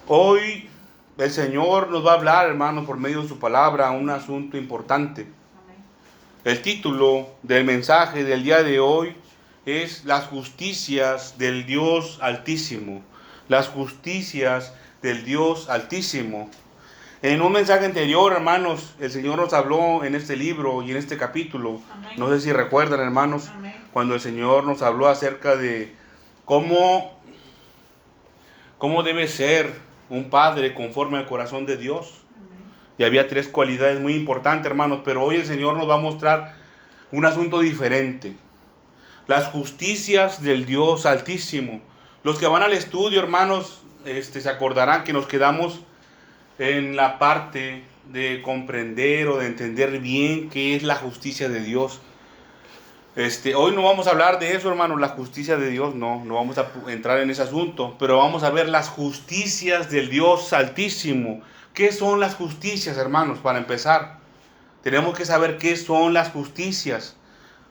Hoy el Señor nos va a hablar, hermanos, por medio de su palabra, un asunto importante. El título del mensaje del día de hoy es Las justicias del Dios Altísimo. Las justicias del Dios Altísimo. En un mensaje anterior, hermanos, el Señor nos habló en este libro y en este capítulo. Amén. No sé si recuerdan, hermanos, Amén. cuando el Señor nos habló acerca de cómo debe ser un padre conforme al corazón de Dios. Y había 3 cualidades muy importantes, hermanos, pero hoy el Señor nos va a mostrar un asunto diferente. Las justicias del Dios Altísimo. Los que van al estudio, hermanos, se acordarán que nos quedamos en la parte de comprender o de entender bien qué es la justicia de Dios. Hoy no vamos a hablar de eso, hermanos, la justicia de Dios, no vamos a entrar en ese asunto, pero vamos a ver las justicias del Dios Altísimo. ¿Qué son las justicias, hermanos? Para empezar, tenemos que saber qué son las justicias.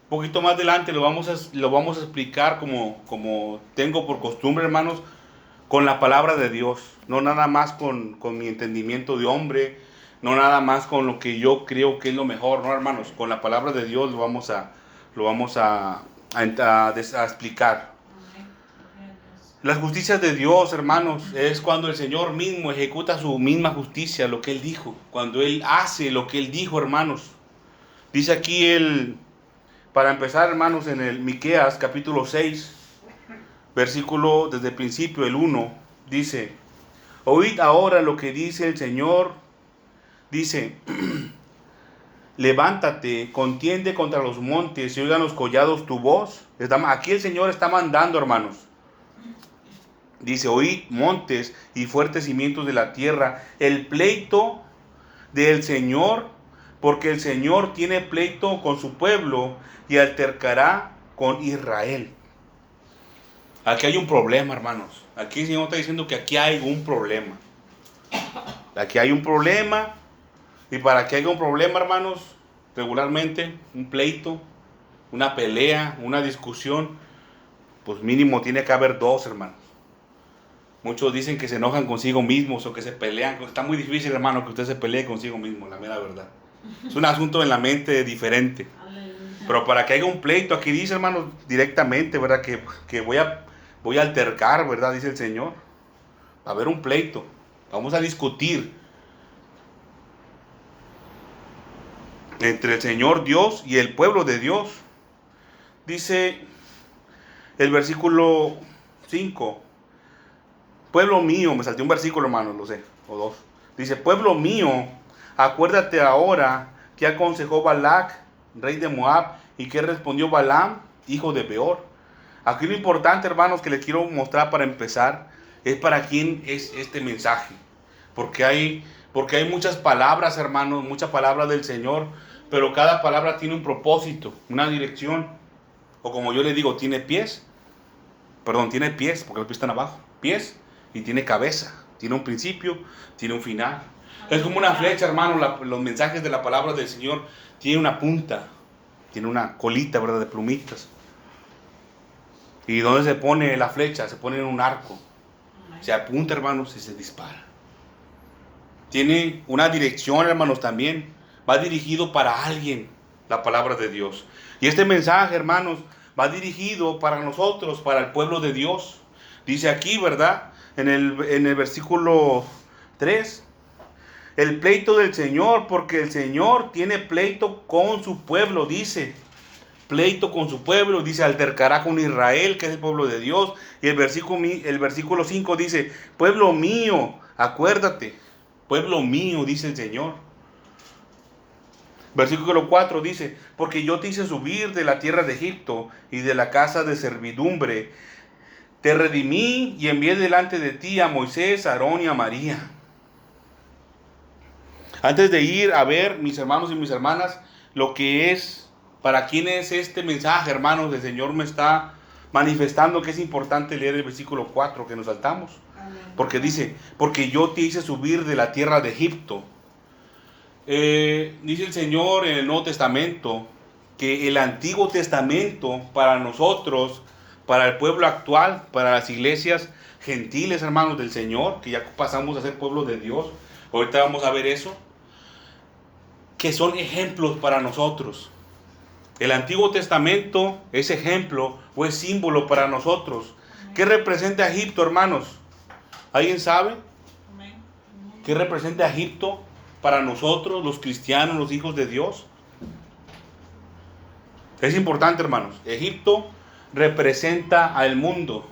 Un poquito más adelante lo vamos a explicar como tengo por costumbre, hermanos, con la palabra de Dios, no nada más con mi entendimiento de hombre, no nada más con lo que yo creo que es lo mejor, no, hermanos, con la palabra de Dios lo vamos a explicar. Las justicias de Dios, hermanos, es cuando el Señor mismo ejecuta su misma justicia, lo que Él dijo, cuando Él hace lo que Él dijo, hermanos. Dice aquí para empezar, hermanos, en el Miqueas capítulo 6, versículo desde el principio, el 1, dice: oíd ahora lo que dice el Señor, dice: levántate, contiende contra los montes y oigan los collados tu voz. Aquí el Señor está mandando, hermanos. Dice: oíd montes y fuertes cimientos de la tierra, el pleito del Señor, porque el Señor tiene pleito con su pueblo y altercará con Israel. Aquí hay un problema, hermanos. Aquí el Señor está diciendo que aquí hay un problema. Aquí hay un problema. Y para que haya un problema, hermanos, regularmente un pleito, una pelea, una discusión, pues mínimo tiene que haber 2, hermanos. Muchos dicen que se enojan consigo mismos o que se pelean. Está muy difícil, hermano, que usted se pelee consigo mismo, la mera verdad. Es un asunto en la mente diferente. Pero para que haya un pleito, aquí dice, hermanos, directamente, ¿verdad? Que voy a altercar, ¿verdad? Dice el Señor. Va a haber un pleito. Vamos a discutir entre el Señor Dios y el pueblo de Dios. Dice el versículo 5. Pueblo mío, me salté un versículo, hermano, lo sé, o 2. Dice: pueblo mío, acuérdate ahora que aconsejó Balac, rey de Moab, y que respondió Balaam, hijo de Beor. Aquí lo importante, hermanos, que les quiero mostrar para empezar, es para quién es este mensaje. Porque hay muchas palabras, hermanos, muchas palabras del Señor, pero cada palabra tiene un propósito, una dirección. O como yo le digo, tiene pies, porque los pies están abajo, pies, y tiene cabeza, tiene un principio, tiene un final. Es como una flecha, hermano, los mensajes de la palabra del Señor tienen una punta, tiene una colita, ¿verdad?, de plumitas. ¿Y dónde se pone la flecha? Se pone en un arco. Se apunta, hermanos, y se dispara. Tiene una dirección, hermanos, también. Va dirigido para alguien, la palabra de Dios. Y este mensaje, hermanos, va dirigido para nosotros, para el pueblo de Dios. Dice aquí, ¿verdad?, en el versículo 3, el pleito del Señor, porque el Señor tiene pleito con su pueblo, dice. Pleito con su pueblo, dice, altercará con Israel, que es el pueblo de Dios. Y el versículo 5 dice: pueblo mío, acuérdate. Pueblo mío, dice el Señor. Versículo 4 dice: porque yo te hice subir de la tierra de Egipto y de la casa de servidumbre. Te redimí y envié delante de ti a Moisés, a Aarón y a María. Antes de ir a ver, mis hermanos y mis hermanas, lo que es, para quién es este mensaje, hermanos, el Señor me está manifestando que es importante leer el versículo 4 que nos saltamos. Porque dice: porque yo te hice subir de la tierra de Egipto. Dice el Señor en el Nuevo Testamento que el Antiguo Testamento para nosotros para el pueblo actual, para las iglesias gentiles, hermanos, del Señor, que ya pasamos a ser pueblo de Dios. Ahorita vamos a ver eso, que son ejemplos para nosotros. El Antiguo Testamento es ejemplo o es símbolo para nosotros. ¿Qué representa Egipto, hermanos? ¿Alguien sabe? ¿Qué representa Egipto para nosotros, los cristianos, los hijos de Dios? Es importante, hermanos. Egipto representa al mundo.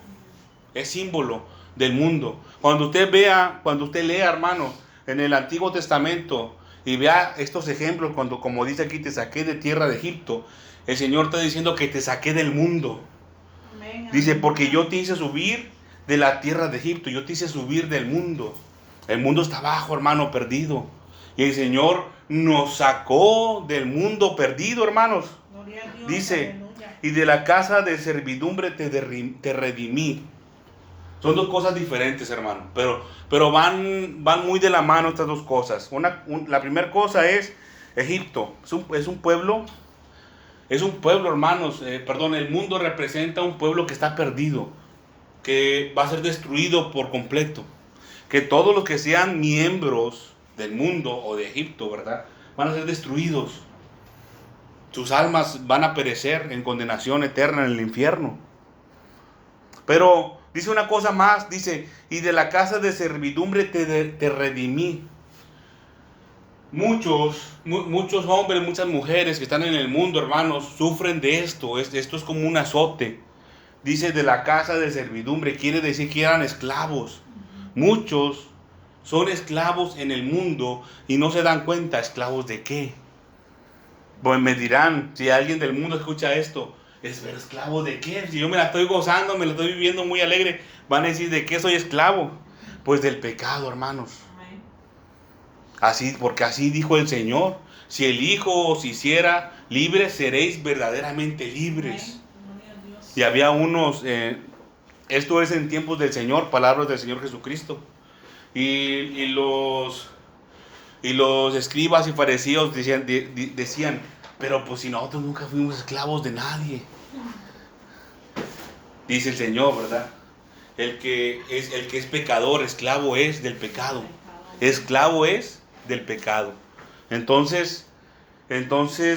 Es símbolo del mundo. Cuando usted lea, hermano, en el Antiguo Testamento y vea estos ejemplos, como dice aquí, te saqué de tierra de Egipto, el Señor está diciendo que te saqué del mundo. Amén. Dice, porque yo te hice subir de la tierra de Egipto, yo te hice subir del mundo. El mundo está abajo, hermano, perdido. Y el Señor nos sacó del mundo perdido, hermanos. Gloria a Dios, dice, aleluya. Y de la casa de servidumbre te redimí. Son dos cosas diferentes, hermano, pero van muy de la mano estas dos cosas. La primera cosa es Egipto, es un pueblo, hermanos, el mundo representa un pueblo que está perdido, que va a ser destruido por completo, que todos los que sean miembros del mundo o de Egipto, ¿verdad?, van a ser destruidos. Sus almas van a perecer en condenación eterna en el infierno. Pero dice una cosa más, dice, y de la casa de servidumbre te redimí. Muchos hombres, muchas mujeres que están en el mundo, hermanos, sufren de esto. Esto es como un azote. Dice de la casa de servidumbre, quiere decir que eran esclavos. Muchos son esclavos en el mundo y no se dan cuenta. ¿Esclavos de qué? Pues me dirán, si alguien del mundo escucha esto, ¿es esclavo de qué? Si yo me la estoy gozando, me la estoy viviendo muy alegre, van a decir, ¿de qué soy esclavo? Pues del pecado, hermanos. Así, porque así dijo el Señor. Si el Hijo os hiciera libres, seréis verdaderamente libres. Y había unos, esto es en tiempos del Señor, palabras del Señor Jesucristo. Y los escribas y fariseos decían, pero pues si nosotros nunca fuimos esclavos de nadie. Dice el Señor, ¿verdad? El que es pecador, esclavo es del pecado. Esclavo es del pecado. Entonces,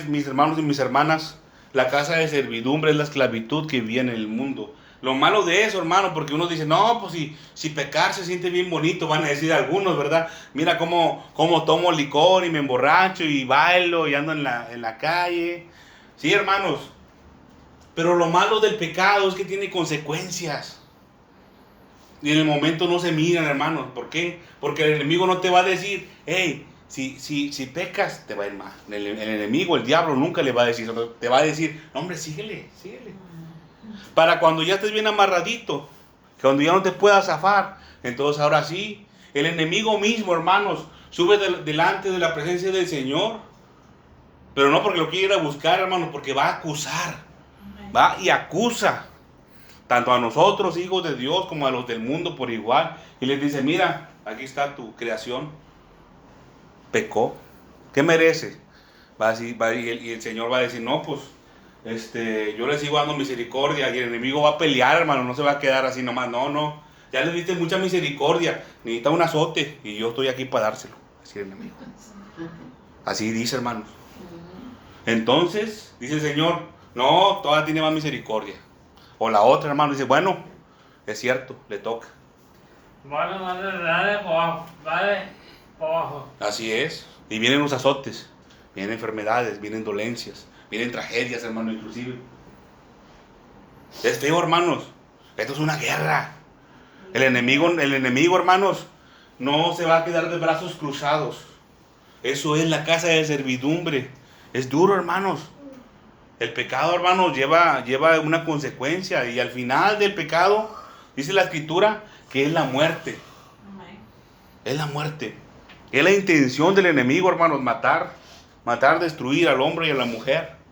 mis hermanos y mis hermanas, la casa de servidumbre es la esclavitud que vive en el mundo. Lo malo de eso, hermano, porque uno dice, no, pues si pecar se siente bien bonito, van a decir algunos, ¿verdad? Mira cómo tomo licor y me emborracho y bailo y ando en la calle. Sí, hermanos, pero lo malo del pecado es que tiene consecuencias. Y en el momento no se miran, hermanos. ¿Por qué? Porque el enemigo no te va a decir, hey, si pecas, te va a ir mal. El enemigo, el diablo, nunca le va a decir, te va a decir, no, hombre, síguele. Para cuando ya estés bien amarradito, cuando ya no te puedas zafar, entonces ahora sí, el enemigo mismo, hermanos, sube delante de la presencia del Señor, pero no porque lo quiera buscar, hermanos, porque va a acusar, va y acusa, tanto a nosotros, hijos de Dios, como a los del mundo por igual, y les dice, mira, aquí está tu creación, pecó, ¿qué merece? Y el Señor va a decir, no, pues, yo le sigo dando misericordia y el enemigo va a pelear, hermano, no se va a quedar así nomás, no, ya le diste mucha misericordia, necesita un azote y yo estoy aquí para dárselo, así el enemigo. Así dice, hermanos. Entonces, dice el Señor, no, todavía tiene más misericordia. O la otra, hermano, dice, bueno, es cierto, le toca. Dale por abajo. Así es, y vienen los azotes, vienen enfermedades, vienen dolencias. Vienen tragedias, hermano, inclusive. Es feo, hermanos. Esto es una guerra. El enemigo, hermanos, no se va a quedar de brazos cruzados. Eso es la casa de servidumbre. Es duro, hermanos. El pecado, hermanos, lleva una consecuencia. Y al final del pecado, dice la Escritura, que es la muerte. Es la muerte. Es la intención del enemigo, hermanos, matar, destruir al hombre y a la mujer.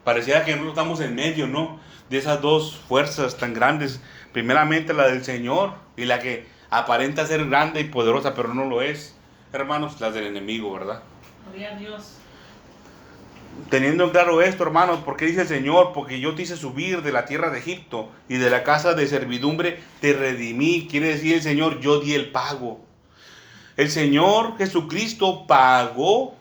Pareciera que nosotros estamos en medio, ¿no?, de esas dos fuerzas tan grandes. Primeramente la del Señor y la que aparenta ser grande y poderosa, pero no lo es. Hermanos, las del enemigo, ¿verdad? Gloria a Dios. teniendo en claro esto, hermanos, porque dice el Señor, porque yo te hice subir de la tierra de Egipto y de la casa de servidumbre te redimí. Quiere decir el Señor, yo di el pago. El Señor Jesucristo pagó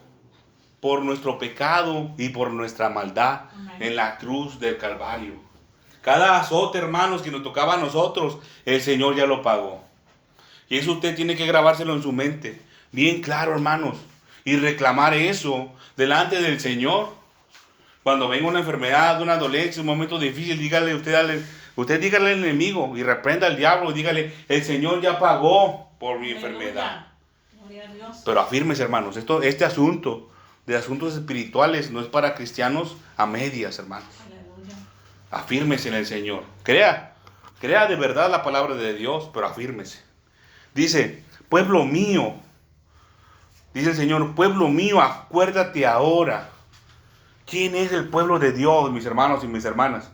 por nuestro pecado y por nuestra maldad en la cruz del Calvario. Cada azote, hermanos, que nos tocaba a nosotros, el Señor ya lo pagó. Y eso usted tiene que grabárselo en su mente, bien claro, hermanos, y reclamar eso delante del Señor. Cuando venga una enfermedad, una dolencia, un momento difícil, usted dígale al enemigo y reprenda al diablo y dígale, el Señor ya pagó por mi enfermedad. Gloria a Dios. Pero afírmese, hermanos, este asunto de asuntos espirituales no es para cristianos a medias, hermanos. Aleluya. Afírmese en el Señor. Crea de verdad la palabra de Dios, pero afírmese. Dice, pueblo mío, dice el Señor, pueblo mío, acuérdate ahora. ¿Quién es el pueblo de Dios, mis hermanos y mis hermanas?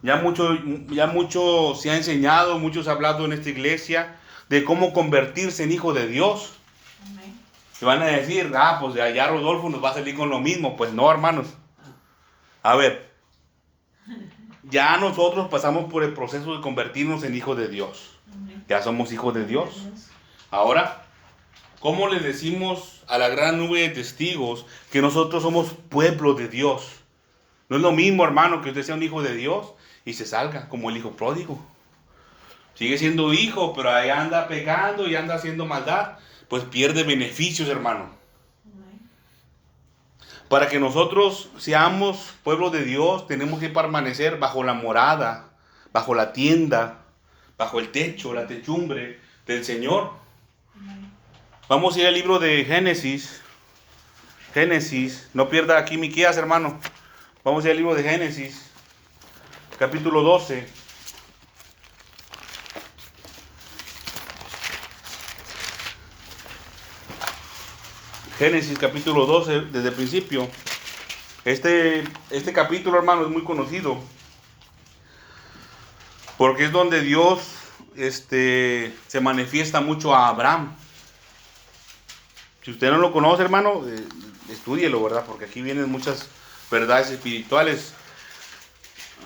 Ya mucho se ha enseñado, muchos se ha hablado en esta iglesia de cómo convertirse en hijo de Dios. Amén. Y van a decir, pues de allá Rodolfo nos va a salir con lo mismo. Pues no, hermanos. A ver, ya nosotros pasamos por el proceso de convertirnos en hijos de Dios. Amén. Ya somos hijos de Dios. Ahora, ¿cómo le decimos a la gran nube de testigos que nosotros somos pueblo de Dios? No es lo mismo, hermano, que usted sea un hijo de Dios y se salga como el hijo pródigo. Sigue siendo hijo, pero ahí anda pecando y anda haciendo maldad. Pues pierde beneficios, hermano. Amén. Para que nosotros seamos pueblo de Dios, tenemos que permanecer bajo la morada, bajo la tienda, bajo el techo, la techumbre del Señor. Amén. Vamos a ir al libro de Génesis. Génesis, no pierda aquí Miqueas, hermano. Vamos a ir al libro de Génesis, capítulo 12. Génesis capítulo 12, desde el principio. Este capítulo, hermano, es muy conocido. Porque es donde Dios se manifiesta mucho a Abraham. Si usted no lo conoce, hermano, estúdielo, ¿verdad? Porque aquí vienen muchas verdades espirituales.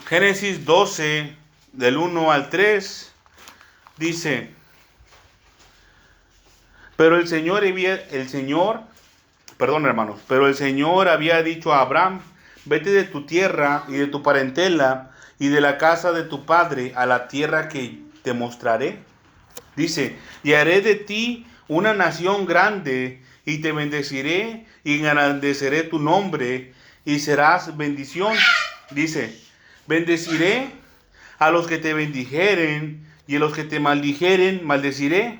Génesis 12, del 1 al 3, dice: Pero el Señor había dicho a Abraham: vete de tu tierra y de tu parentela y de la casa de tu padre a la tierra que te mostraré. Dice: y haré de ti una nación grande, y te bendeciré y engrandeceré tu nombre, y serás bendición. Dice: bendeciré a los que te bendijeren, y a los que te maldijeren, maldeciré.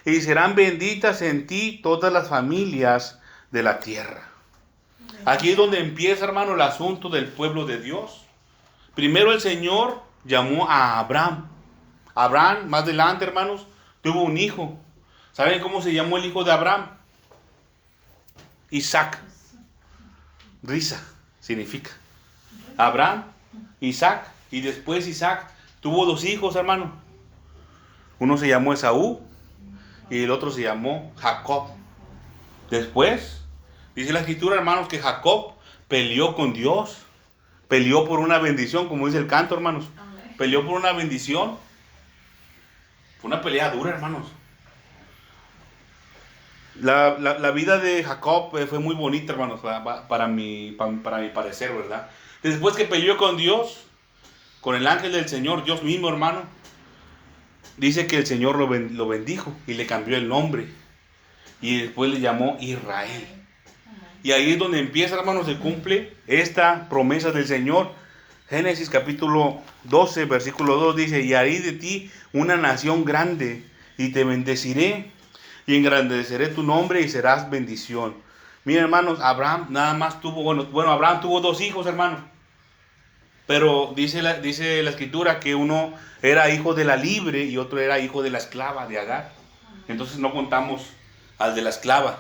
Y serán benditas en ti todas las familias de la tierra. Aquí es donde empieza, hermano, el asunto del pueblo de Dios. Primero el Señor llamó a Abraham. Abraham, más adelante, hermanos, tuvo un hijo. ¿Saben cómo se llamó el hijo de Abraham? Isaac. Risa significa. Abraham, Isaac. Y después Isaac tuvo dos hijos, hermano. Uno se llamó Esaú y el otro se llamó Jacob. Después, dice la escritura, hermanos, que Jacob peleó con Dios. Peleó por una bendición, como dice el canto, hermanos. Amén. Peleó por una bendición. Fue una pelea dura, hermanos. La vida de Jacob fue muy bonita, hermanos, para mi parecer, ¿verdad? Después que peleó con Dios, con el ángel del Señor, Dios mismo, hermano, dice que el Señor lo bendijo y le cambió el nombre. Y después le llamó Israel. Y ahí es donde empieza, hermanos, se cumple esta promesa del Señor. Génesis capítulo 12, versículo 2 dice: y haré de ti una nación grande, y te bendeciré, y engrandeceré tu nombre, y serás bendición. Miren, hermanos, Abraham nada más tuvo, Abraham tuvo dos hijos, hermano. Pero dice la escritura que uno era hijo de la libre y otro era hijo de la esclava, de Agar. Entonces no contamos al de la esclava,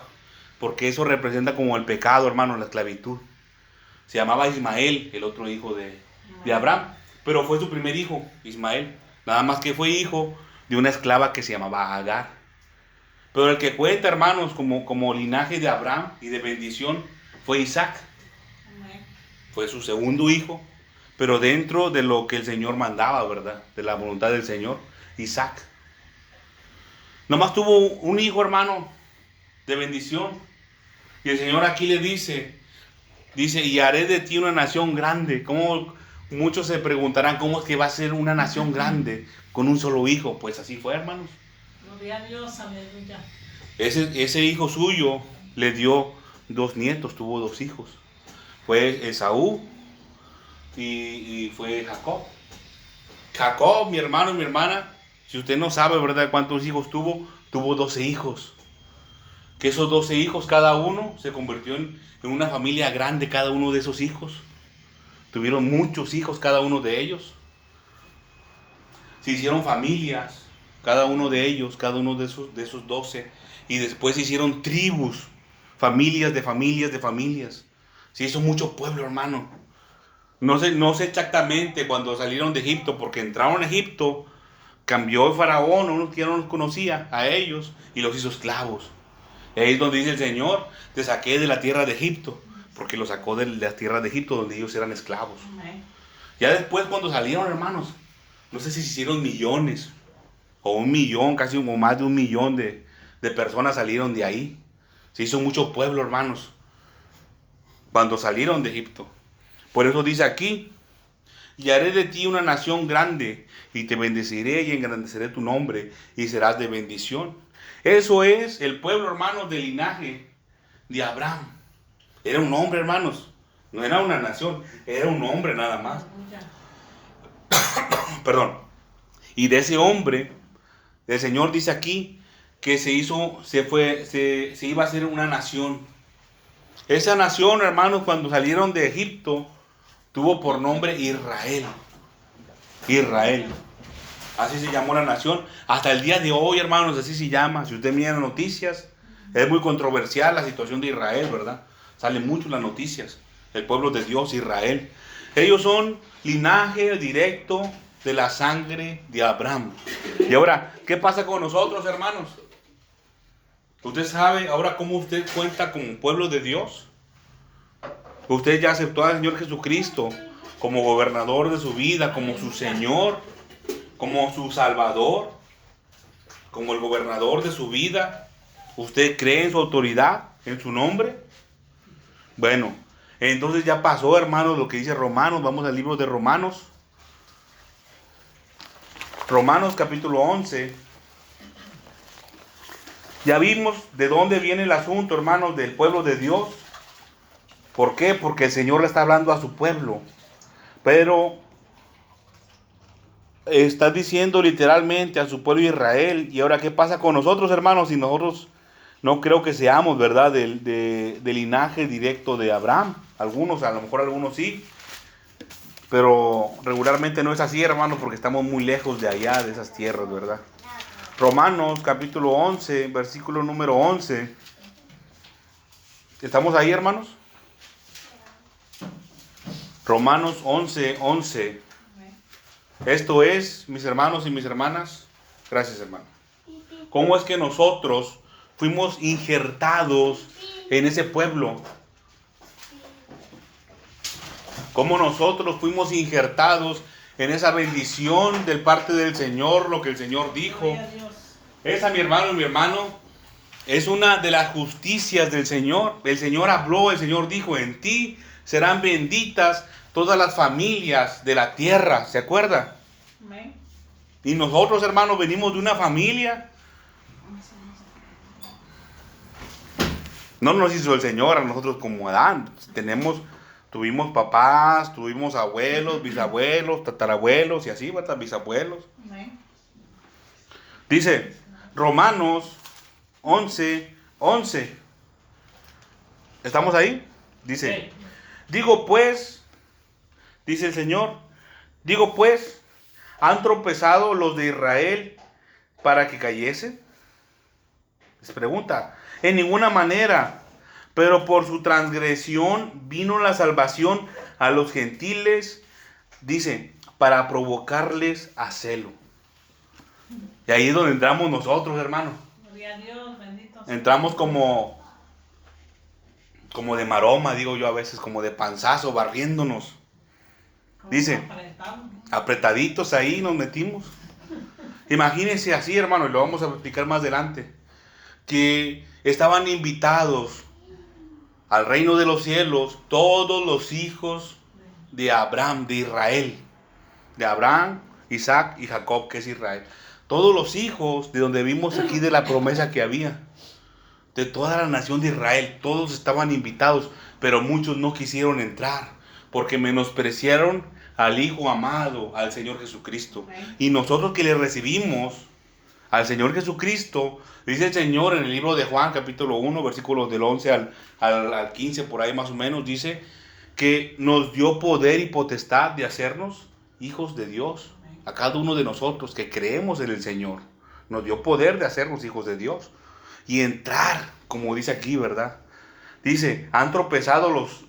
porque eso representa como el pecado, hermano, la esclavitud. Se llamaba Ismael, el otro hijo de Abraham, pero fue su primer hijo, Ismael. Nada más que fue hijo de una esclava que se llamaba Agar. Pero el que cuenta, hermanos, como linaje de Abraham y de bendición fue Isaac. fue su segundo hijo, pero dentro de lo que el Señor mandaba, ¿verdad? De la voluntad del Señor, Isaac. Nomás tuvo un hijo, hermano, de bendición. Y el Señor aquí le dice, y haré de ti una nación grande. Como muchos se preguntarán, ¿cómo es que va a ser una nación grande con un solo hijo? Pues así fue, hermanos. Gloria a Dios, aleluya. Ese hijo suyo le dio 2 nietos, tuvo 2 hijos. Fue Esaú y fue Jacob. Jacob, mi hermano y mi hermana, si usted no sabe, ¿verdad?, cuántos hijos tuvo 12 hijos. Que esos 12 hijos, cada uno se convirtió en una familia grande, cada uno de esos hijos. Tuvieron muchos hijos, cada uno de ellos. Se hicieron familias, cada uno de ellos, cada uno de esos 12. Y después se hicieron tribus, familias de familias de familias. Se hizo mucho pueblo, hermano. No sé exactamente cuando salieron de Egipto, porque entraron a Egipto, cambió el faraón, uno que no los conocía, a ellos, y los hizo esclavos. Ahí es donde dice el Señor, te saqué de la tierra de Egipto, porque los sacó de la tierra de Egipto, donde ellos eran esclavos. Amén. Ya después, cuando salieron, hermanos, no sé si se hicieron millones, o 1 millón, casi o más de 1 millón de personas salieron de ahí. Se hizo mucho pueblo, hermanos, cuando salieron de Egipto. Por eso dice aquí, y haré de ti una nación grande, y te bendeciré y engrandeceré tu nombre, y serás de bendición. Eso es el pueblo, hermanos, del linaje de Abraham. Era un hombre, hermanos, no era una nación, era un hombre nada más. Aleluya. Perdón. Y de ese hombre, el Señor dice aquí que se iba a hacer una nación. Esa nación, hermanos, cuando salieron de Egipto, tuvo por nombre Israel. Israel. Así se llamó la nación. Hasta el día de hoy, hermanos, así se llama. Si usted mira las noticias, es muy controversial la situación de Israel, ¿verdad? Salen mucho en las noticias. El pueblo de Dios, Israel. Ellos son linaje directo de la sangre de Abraham. Y ahora, ¿qué pasa con nosotros, hermanos? ¿Usted sabe ahora cómo usted cuenta como pueblo de Dios? Usted ya aceptó al Señor Jesucristo como gobernador de su vida, como su Señor, como su Salvador, como el gobernador de su vida. ¿Usted cree en su autoridad, en su nombre? Bueno, entonces ya pasó, hermanos, lo que dice Romanos. Vamos al libro de Romanos. Romanos capítulo 11. Ya vimos de dónde viene el asunto, hermanos, del pueblo de Dios. ¿Por qué? Porque el Señor le está hablando a su pueblo. Pero está diciendo literalmente a su pueblo Israel. Y ahora, ¿qué pasa con nosotros, hermanos? Si nosotros no creo que seamos, ¿verdad?, del linaje directo de Abraham. Algunos, a lo mejor algunos sí. Pero regularmente no es así, hermanos, porque estamos muy lejos de allá, de esas tierras, ¿verdad? Romanos capítulo 11, versículo número 11. ¿Estamos ahí, hermanos? Romanos 11, 11. Esto es, mis hermanos y mis hermanas. Gracias, hermano. ¿Cómo es que nosotros fuimos injertados en ese pueblo? ¿Cómo nosotros fuimos injertados en esa bendición del parte del Señor, lo que el Señor dijo? Gloria a Dios. Esa, mi hermano y mi hermano, es una de las justicias del Señor. El Señor habló, el Señor dijo, en ti serán benditas todas las familias de la tierra. ¿Se acuerda? Amén. Y nosotros, hermanos, venimos de una familia. No nos hizo el Señor a nosotros como Adán. Tuvimos papás, tuvimos abuelos, bisabuelos, tatarabuelos y así, ¿verdad? Bisabuelos. Amén. Dice Romanos 11, 11. ¿Estamos ahí? Dice, digo pues, dice el Señor, digo pues, ¿han tropezado los de Israel para que cayesen? Les pregunta, en ninguna manera, pero por su transgresión vino la salvación a los gentiles, dice, para provocarles a celo. Y ahí es donde entramos nosotros, hermanos. Gloria a Dios, bendito sea. Entramos como como de maroma, digo yo a veces, como de panzazo, barriéndonos. Dice, apretaditos ahí nos metimos. Imagínense así, hermano, y lo vamos a explicar más adelante, que estaban invitados al reino de los cielos todos los hijos de Abraham, de Israel, de Abraham, Isaac y Jacob, que es Israel. Todos los hijos de donde vimos aquí de la promesa que había, de toda la nación de Israel, todos estaban invitados, pero muchos no quisieron entrar, porque menospreciaron al Hijo amado, al Señor Jesucristo. Y nosotros que le recibimos al Señor Jesucristo, dice el Señor en el libro de Juan, capítulo 1, versículos del 11 al 15, por ahí más o menos, dice que nos dio poder y potestad de hacernos hijos de Dios. A cada uno de nosotros que creemos en el Señor, nos dio poder de hacernos hijos de Dios. Y entrar, como dice aquí, ¿verdad? Dice, han tropezado los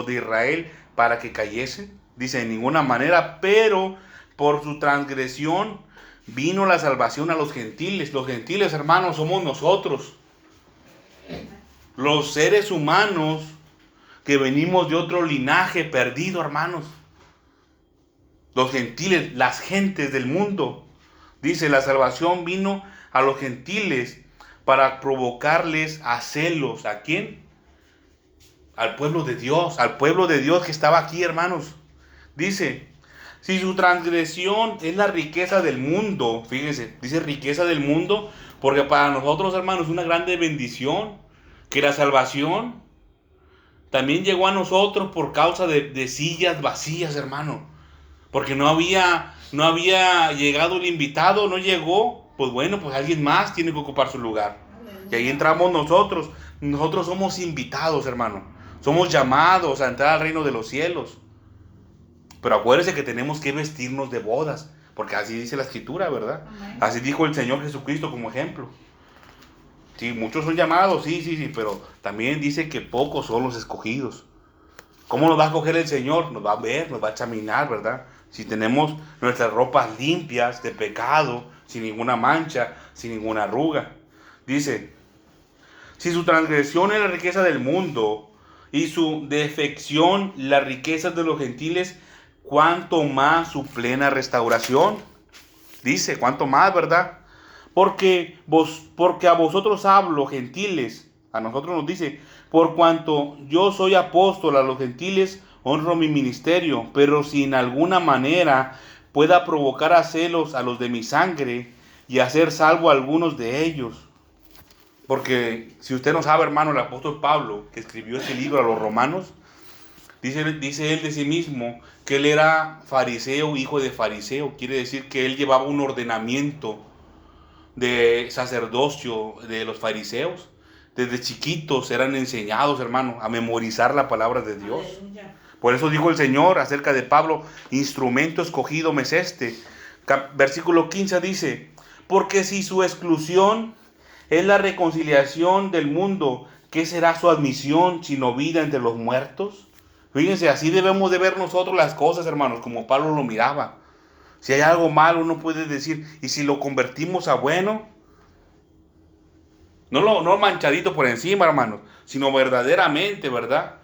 de Israel para que cayesen. Dice, en ninguna manera, pero por su transgresión vino la salvación a los gentiles. Los gentiles, hermanos, somos nosotros. Los seres humanos que venimos de otro linaje perdido, hermanos. Los gentiles, las gentes del mundo. Dice, la salvación vino a los gentiles para provocarles a celos. ¿A quién? Al pueblo de Dios que estaba aquí, hermanos. Dice, si su transgresión es la riqueza del mundo, fíjense, dice riqueza del mundo, porque para nosotros, hermanos, es una grande bendición que la salvación también llegó a nosotros por causa de sillas vacías, hermano. Porque no había llegado el invitado, no llegó, pues bueno, pues alguien más tiene que ocupar su lugar. Y ahí entramos nosotros. Nosotros somos invitados, hermano. Somos llamados a entrar al reino de los cielos. Pero acuérdense que tenemos que vestirnos de bodas, porque así dice la Escritura, ¿verdad? Amén. Así dijo el Señor Jesucristo como ejemplo. Sí, muchos son llamados, sí, pero también dice que pocos son los escogidos. ¿Cómo nos va a escoger el Señor? Nos va a ver, nos va a examinar, ¿verdad? Si tenemos nuestras ropas limpias de pecado, sin ninguna mancha, sin ninguna arruga. Dice, si su transgresión es la riqueza del mundo y su defección las riquezas de los gentiles, ¿cuánto más su plena restauración? Dice, ¿cuánto más, verdad? Porque a vosotros hablo, gentiles. A nosotros nos dice, por cuanto yo soy apóstol a los gentiles, honro mi ministerio, pero si en alguna manera pueda provocar a celos a los de mi sangre y hacer salvo a algunos de ellos. Porque si usted no sabe, hermano, el apóstol Pablo, que escribió ese libro a los romanos, dice él de sí mismo que él era fariseo, hijo de fariseo. Quiere decir que él llevaba un ordenamiento de sacerdocio de los fariseos. Desde chiquitos eran enseñados, hermano, a memorizar la palabra de Dios. Aleluya. Por eso dijo el Señor acerca de Pablo, instrumento escogido me es este. Versículo 15 dice, porque si su exclusión es la reconciliación del mundo, ¿qué será su admisión sino vida entre los muertos? Fíjense, así debemos de ver nosotros las cosas, hermanos, como Pablo lo miraba. Si hay algo malo, uno puede decir, y si lo convertimos a bueno, no manchadito por encima, hermanos, sino verdaderamente, ¿verdad?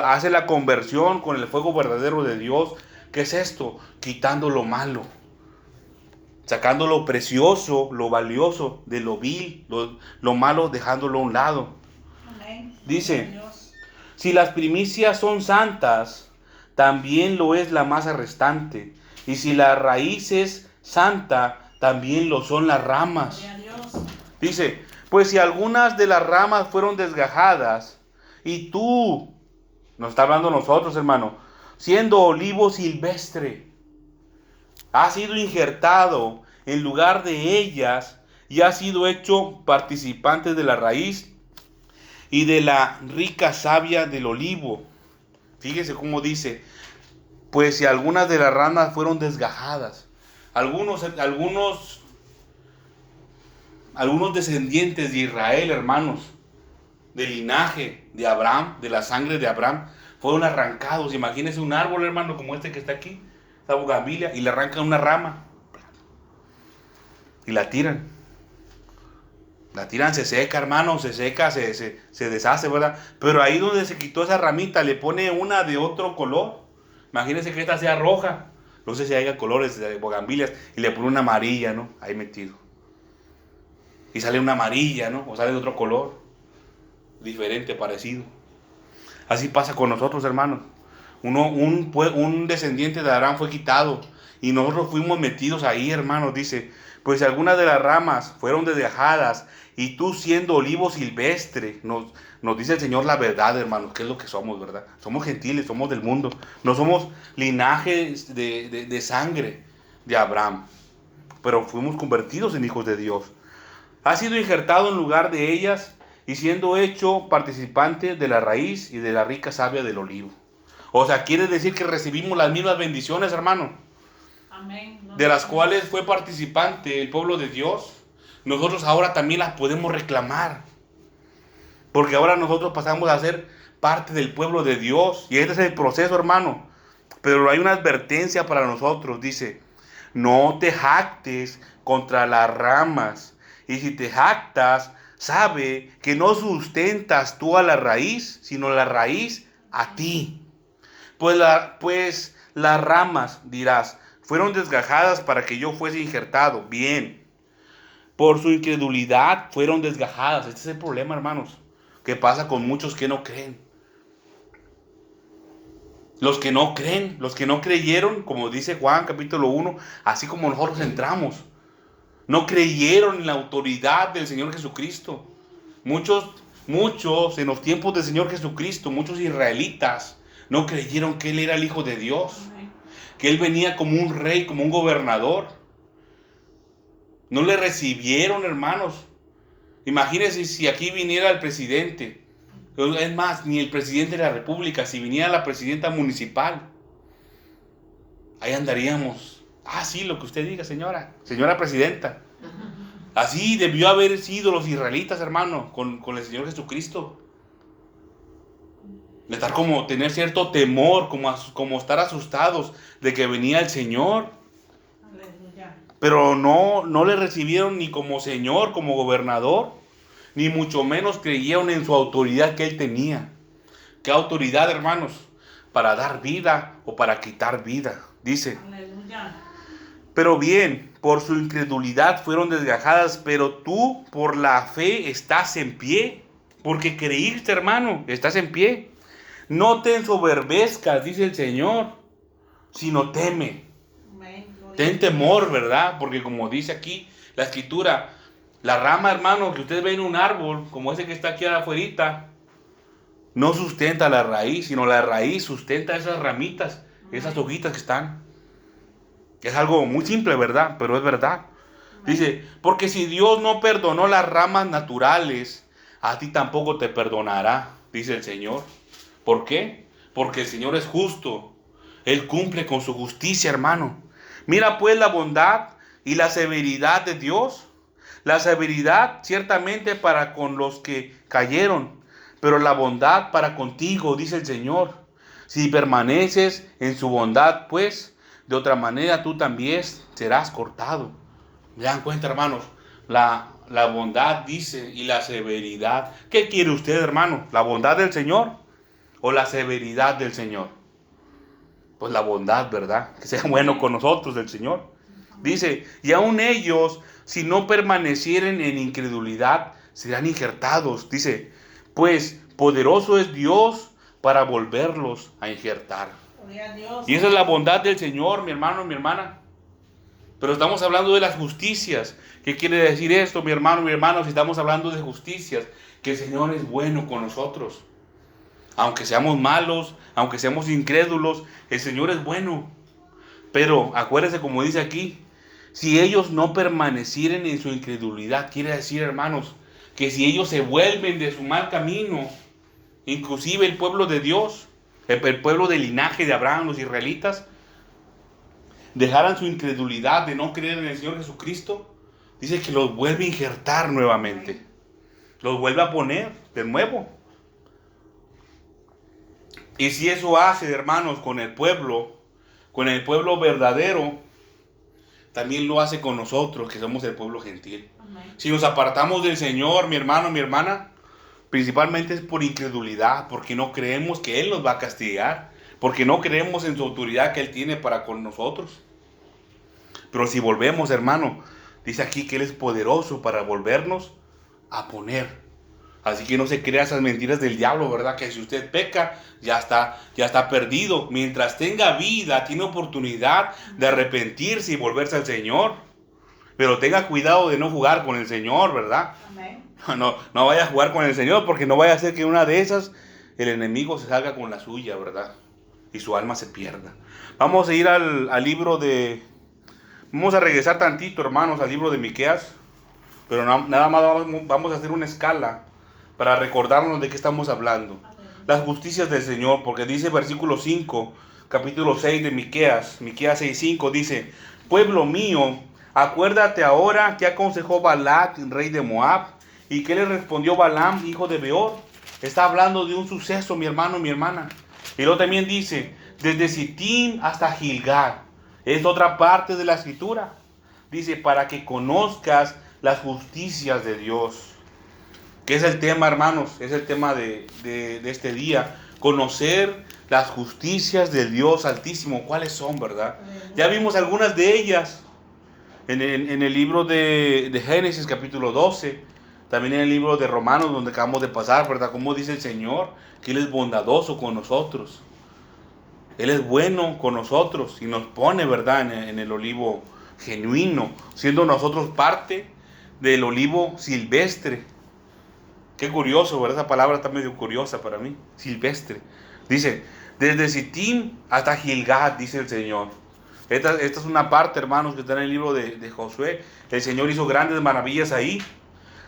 Hace la conversión con el fuego verdadero de Dios. ¿Qué es esto? Quitando lo malo, sacando lo precioso, lo valioso de lo vil, lo malo, dejándolo a un lado. Amén. Dice, si las primicias son santas, también lo es la masa restante. Y si la raíz es santa, también lo son las ramas. Dice, pues si algunas de las ramas fueron desgajadas, y tú, nos está hablando nosotros, hermano, siendo olivo silvestre, has sido injertado en lugar de ellas y has sido hecho participante de la raíz y de la rica savia del olivo. Fíjese cómo dice, pues si algunas de las ramas fueron desgajadas, algunos descendientes de Israel, hermanos, del linaje de Abraham, de la sangre de Abraham, fueron arrancados. Imagínense un árbol, hermano, como este que está aquí, esta bugambilia, y le arrancan una rama y la tiran. La tiran, se seca, hermano, se seca, se deshace, ¿verdad? Pero ahí donde se quitó esa ramita, le pone una de otro color. Imagínense que esta sea roja. No sé si haya colores de bugambilias. Y le pone una amarilla, ¿no? Ahí metido. Y sale una amarilla, ¿no? O sale de otro color. Diferente, parecido. Así pasa con nosotros, hermanos. Un descendiente de Abraham fue quitado. Y nosotros fuimos metidos ahí, hermanos. Dice, pues algunas de las ramas fueron desgajadas. Y tú siendo olivo silvestre, nos dice el Señor la verdad, hermanos, qué es lo que somos, ¿verdad? Somos gentiles, somos del mundo, no somos linaje de sangre de Abraham, pero fuimos convertidos en hijos de Dios. Ha sido injertado en lugar de ellas y siendo hecho participante de la raíz y de la rica savia del olivo. O sea, quiere decir que recibimos las mismas bendiciones, hermano, Amén. de las cuales fue participante el pueblo de Dios. Nosotros ahora también las podemos reclamar. Porque ahora nosotros pasamos a ser parte del pueblo de Dios. Y este es el proceso, hermano. Pero hay una advertencia para nosotros. Dice, no te jactes contra las ramas. Y si te jactas, sabe que no sustentas tú a la raíz, sino la raíz a ti. Pues las ramas, dirás, fueron desgajadas para que yo fuese injertado. Bien. Por su incredulidad fueron desgajadas. Este es el problema, hermanos. ¿Qué pasa con muchos que no creen? Los que no creen, los que no creyeron, como dice Juan capítulo 1, así como nosotros entramos. No creyeron en la autoridad del Señor Jesucristo. Muchos en los tiempos del Señor Jesucristo, muchos israelitas, no creyeron que Él era el Hijo de Dios. Que Él venía como un rey, como un gobernador. No le recibieron, hermanos. Imagínense si aquí viniera el presidente. Es más, ni el presidente de la república. Si viniera la presidenta municipal. Ahí andaríamos. Ah, sí, lo que usted diga, señora. Señora presidenta. Así debió haber sido los israelitas, hermano, con el Señor Jesucristo. De estar como, tener cierto temor, como estar asustados de que venía el Señor. Pero no le recibieron ni como Señor, como gobernador, ni mucho menos creyeron en su autoridad que Él tenía. ¿Qué autoridad, hermanos? Para dar vida o para quitar vida, dice. Aleluya. Pero bien, por su incredulidad fueron desgajadas, pero tú por la fe estás en pie, porque creíste, hermano, estás en pie. No te ensoberbezcas, dice el Señor, sino teme. Ten temor, ¿verdad? Porque como dice aquí la escritura, la rama, hermano, que usted ve en un árbol, como ese que está aquí afuera, no sustenta la raíz, sino la raíz sustenta esas ramitas, esas hojitas que están. Es algo muy simple, ¿verdad? Pero es verdad. Dice, porque si Dios no perdonó las ramas naturales, a ti tampoco te perdonará, dice el Señor. ¿Por qué? Porque el Señor es justo. Él cumple con su justicia, hermano. Mira pues la bondad y la severidad de Dios. La severidad ciertamente para con los que cayeron, pero la bondad para contigo, dice el Señor. Si permaneces en su bondad, pues, de otra manera tú también serás cortado. ¿Me dan cuenta, hermanos? La bondad dice y la severidad. ¿Qué quiere usted, hermano? ¿La bondad del Señor o la severidad del Señor? Pues la bondad, ¿verdad? Que sea bueno con nosotros el Señor. Dice, y aun ellos, si no permanecieren en incredulidad, serán injertados. Dice, pues poderoso es Dios para volverlos a injertar. Y esa es la bondad del Señor, mi hermano y mi hermana. Pero estamos hablando de las justicias. ¿Qué quiere decir esto, mi hermano y mi hermana? Si estamos hablando de justicias, que el Señor es bueno con nosotros. Aunque seamos malos, aunque seamos incrédulos, el Señor es bueno. Pero acuérdense, como dice aquí, si ellos no permanecieren en su incredulidad, quiere decir, hermanos, que si ellos se vuelven de su mal camino, inclusive el pueblo de Dios, el pueblo del linaje de Abraham, los israelitas, dejaran su incredulidad de no creer en el Señor Jesucristo, dice que los vuelve a injertar nuevamente. Los vuelve a poner de nuevo. Y si eso hace, hermanos, con el pueblo verdadero, también lo hace con nosotros, que somos el pueblo gentil. Amén. Si nos apartamos del Señor, mi hermano, mi hermana, principalmente es por incredulidad, porque no creemos que Él nos va a castigar, porque no creemos en su autoridad que Él tiene para con nosotros. Pero si volvemos, hermano, dice aquí que Él es poderoso para volvernos a poner. Así que no se crea esas mentiras del diablo, ¿verdad? Que si usted peca, ya está perdido. Mientras tenga vida, tiene oportunidad de arrepentirse y volverse al Señor. Pero tenga cuidado de no jugar con el Señor, ¿verdad? Amén. No vaya a jugar con el Señor, porque no vaya a ser que una de esas el enemigo se salga con la suya, ¿verdad? Y su alma se pierda. Vamos a ir al libro de... Vamos a regresar tantito, hermanos, al libro de Miqueas. Pero nada más vamos a hacer una escala para recordarnos de qué estamos hablando. Las justicias del Señor, porque dice versículo 5, capítulo 6 de Miqueas 6:5, dice: pueblo mío, acuérdate ahora que aconsejó Balac, rey de Moab, y que le respondió Balaam, hijo de Beor. Está hablando de un suceso, mi hermano, mi hermana. Y luego también dice, desde Sittim hasta Gilgal. Es otra parte de la escritura. Dice, para que conozcas las justicias de Dios. Que es el tema, hermanos, es el tema de este día. Conocer las justicias de Dios Altísimo. ¿Cuáles son, verdad? Ya vimos algunas de ellas en el libro de Génesis, capítulo 12. También en el libro de Romanos, donde acabamos de pasar, ¿verdad? Como dice el Señor, que Él es bondadoso con nosotros. Él es bueno con nosotros y nos pone, ¿verdad? En el olivo genuino, siendo nosotros parte del olivo silvestre. Qué curioso, ¿verdad? Esa palabra está medio curiosa para mí. Silvestre. Dice, desde Sittim hasta Gilgal, dice el Señor. Esta es una parte, hermanos, que está en el libro de Josué. El Señor hizo grandes maravillas ahí.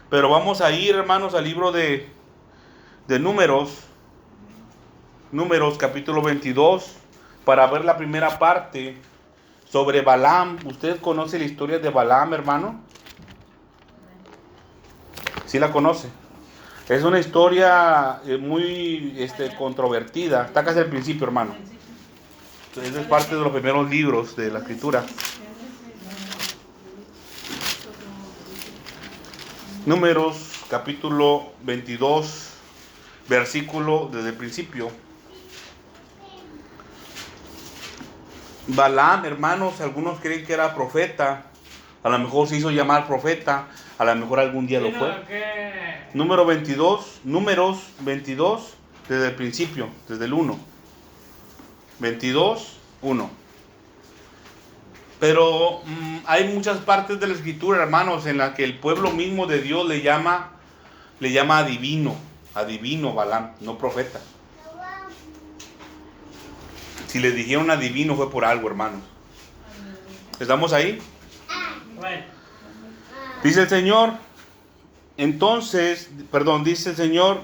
Pero vamos a ir, hermanos, al libro de Números. Números, capítulo 22. Para ver la primera parte sobre Balaam. ¿Usted conoce la historia de Balaam, hermano? ¿Sí la conoce? Es una historia muy controvertida. Está casi al principio, hermano. Entonces, es parte de los primeros libros de la escritura. Números, capítulo 22, versículo desde el principio. Balaam, hermanos, algunos creen que era profeta. A lo mejor se hizo llamar profeta. A lo mejor algún día lo fue. Números 22, desde el principio, desde el 1. 22, 1. Pero hay muchas partes de la escritura, hermanos, en las que el pueblo mismo de Dios le llama adivino Balaam, no profeta. Si les dijeron adivino fue por algo, hermanos. ¿Estamos ahí? Dice el Señor, dice el Señor,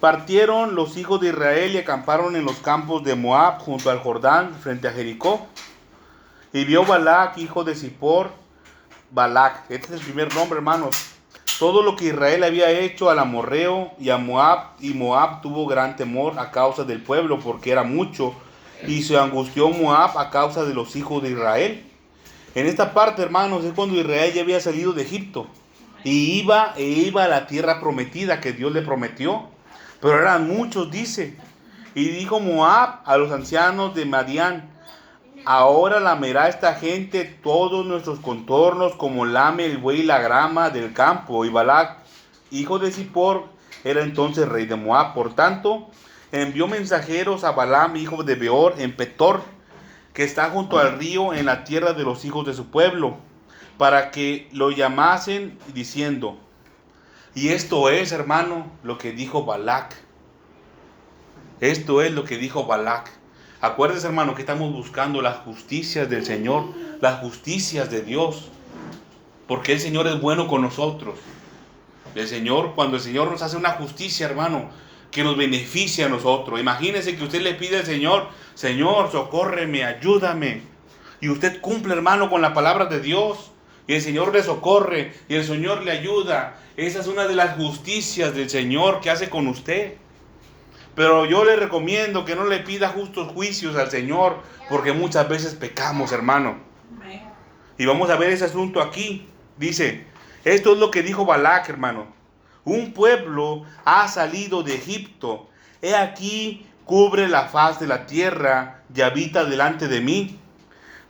partieron los hijos de Israel y acamparon en los campos de Moab junto al Jordán frente a Jericó. Y vio Balac, hijo de Zippor, Balac, este es el primer nombre, hermanos, todo lo que Israel había hecho al amorreo y a Moab, y Moab tuvo gran temor a causa del pueblo, porque era mucho, y se angustió Moab a causa de los hijos de Israel. En esta parte, hermanos, es cuando Israel ya había salido de Egipto, y iba a la tierra prometida que Dios le prometió, pero eran muchos, dice. Y dijo Moab a los ancianos de Madián: ahora lamerá esta gente todos nuestros contornos como lame el buey la grama del campo. Y Balac, hijo de Zippor, era entonces rey de Moab. Por tanto, envió mensajeros a Balaam, hijo de Beor, en Petor, que está junto al río, en la tierra de los hijos de su pueblo, para que lo llamasen, diciendo, y esto es, hermano, lo que dijo Balac. Esto es lo que dijo Balac. Acuérdese, hermano, que estamos buscando las justicias del Señor, las justicias de Dios, porque el Señor es bueno con nosotros. Cuando el Señor nos hace una justicia, hermano, que nos beneficia a nosotros. Imagínese que usted le pide al Señor: Señor, socórreme, ayúdame. Y usted cumple, hermano, con la palabra de Dios. Y el Señor le socorre, y el Señor le ayuda. Esa es una de las justicias del Señor que hace con usted. Pero yo le recomiendo que no le pida justos juicios al Señor, porque muchas veces pecamos, hermano. Y vamos a ver ese asunto aquí. Dice, esto es lo que dijo Balac, hermano. Un pueblo ha salido de Egipto. He aquí, cubre la faz de la tierra y habita delante de mí.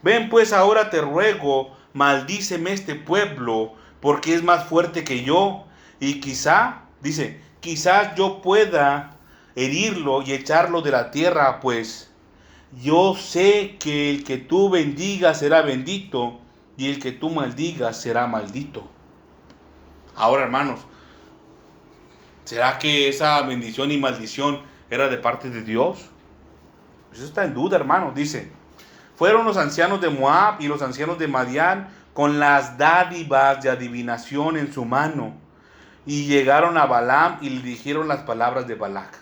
Ven pues ahora te ruego, maldíceme este pueblo, porque es más fuerte que yo. Y quizás yo pueda herirlo y echarlo de la tierra, pues yo sé que el que tú bendigas será bendito, y el que tú maldigas será maldito. Ahora, hermanos, ¿será que esa bendición y maldición era de parte de Dios? Eso está en duda, hermanos. Dice, fueron los ancianos de Moab y los ancianos de Madián con las dádivas de adivinación en su mano, y llegaron a Balaam y le dijeron las palabras de Balac.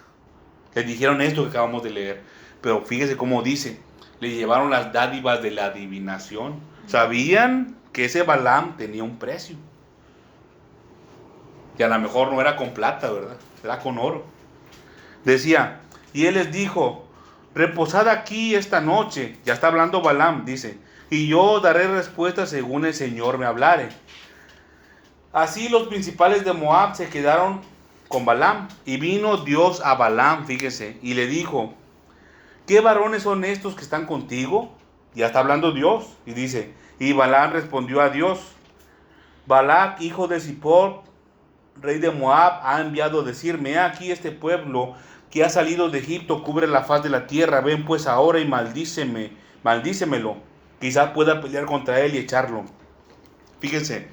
Le dijeron esto que acabamos de leer. Pero fíjese cómo dice, le llevaron las dádivas de la adivinación. Sabían que ese Balaam tenía un precio. Y a lo mejor no era con plata, ¿verdad? Era con oro. Decía, y él les dijo, reposad aquí esta noche. Ya está hablando Balaam, dice, y yo daré respuesta según el Señor me hablare. Así los principales de Moab se quedaron con Balaam. Y vino Dios a Balaam, fíjese, y le dijo, ¿qué varones son estos que están contigo? Ya está hablando Dios. Y dice, y Balaam respondió a Dios, Balac, hijo de Zippor, rey de Moab, ha enviado a decirme, he aquí este pueblo que ha salido de Egipto cubre la faz de la tierra. Ven pues ahora y maldícemelo. Quizás pueda pelear contra él y echarlo. Fíjense.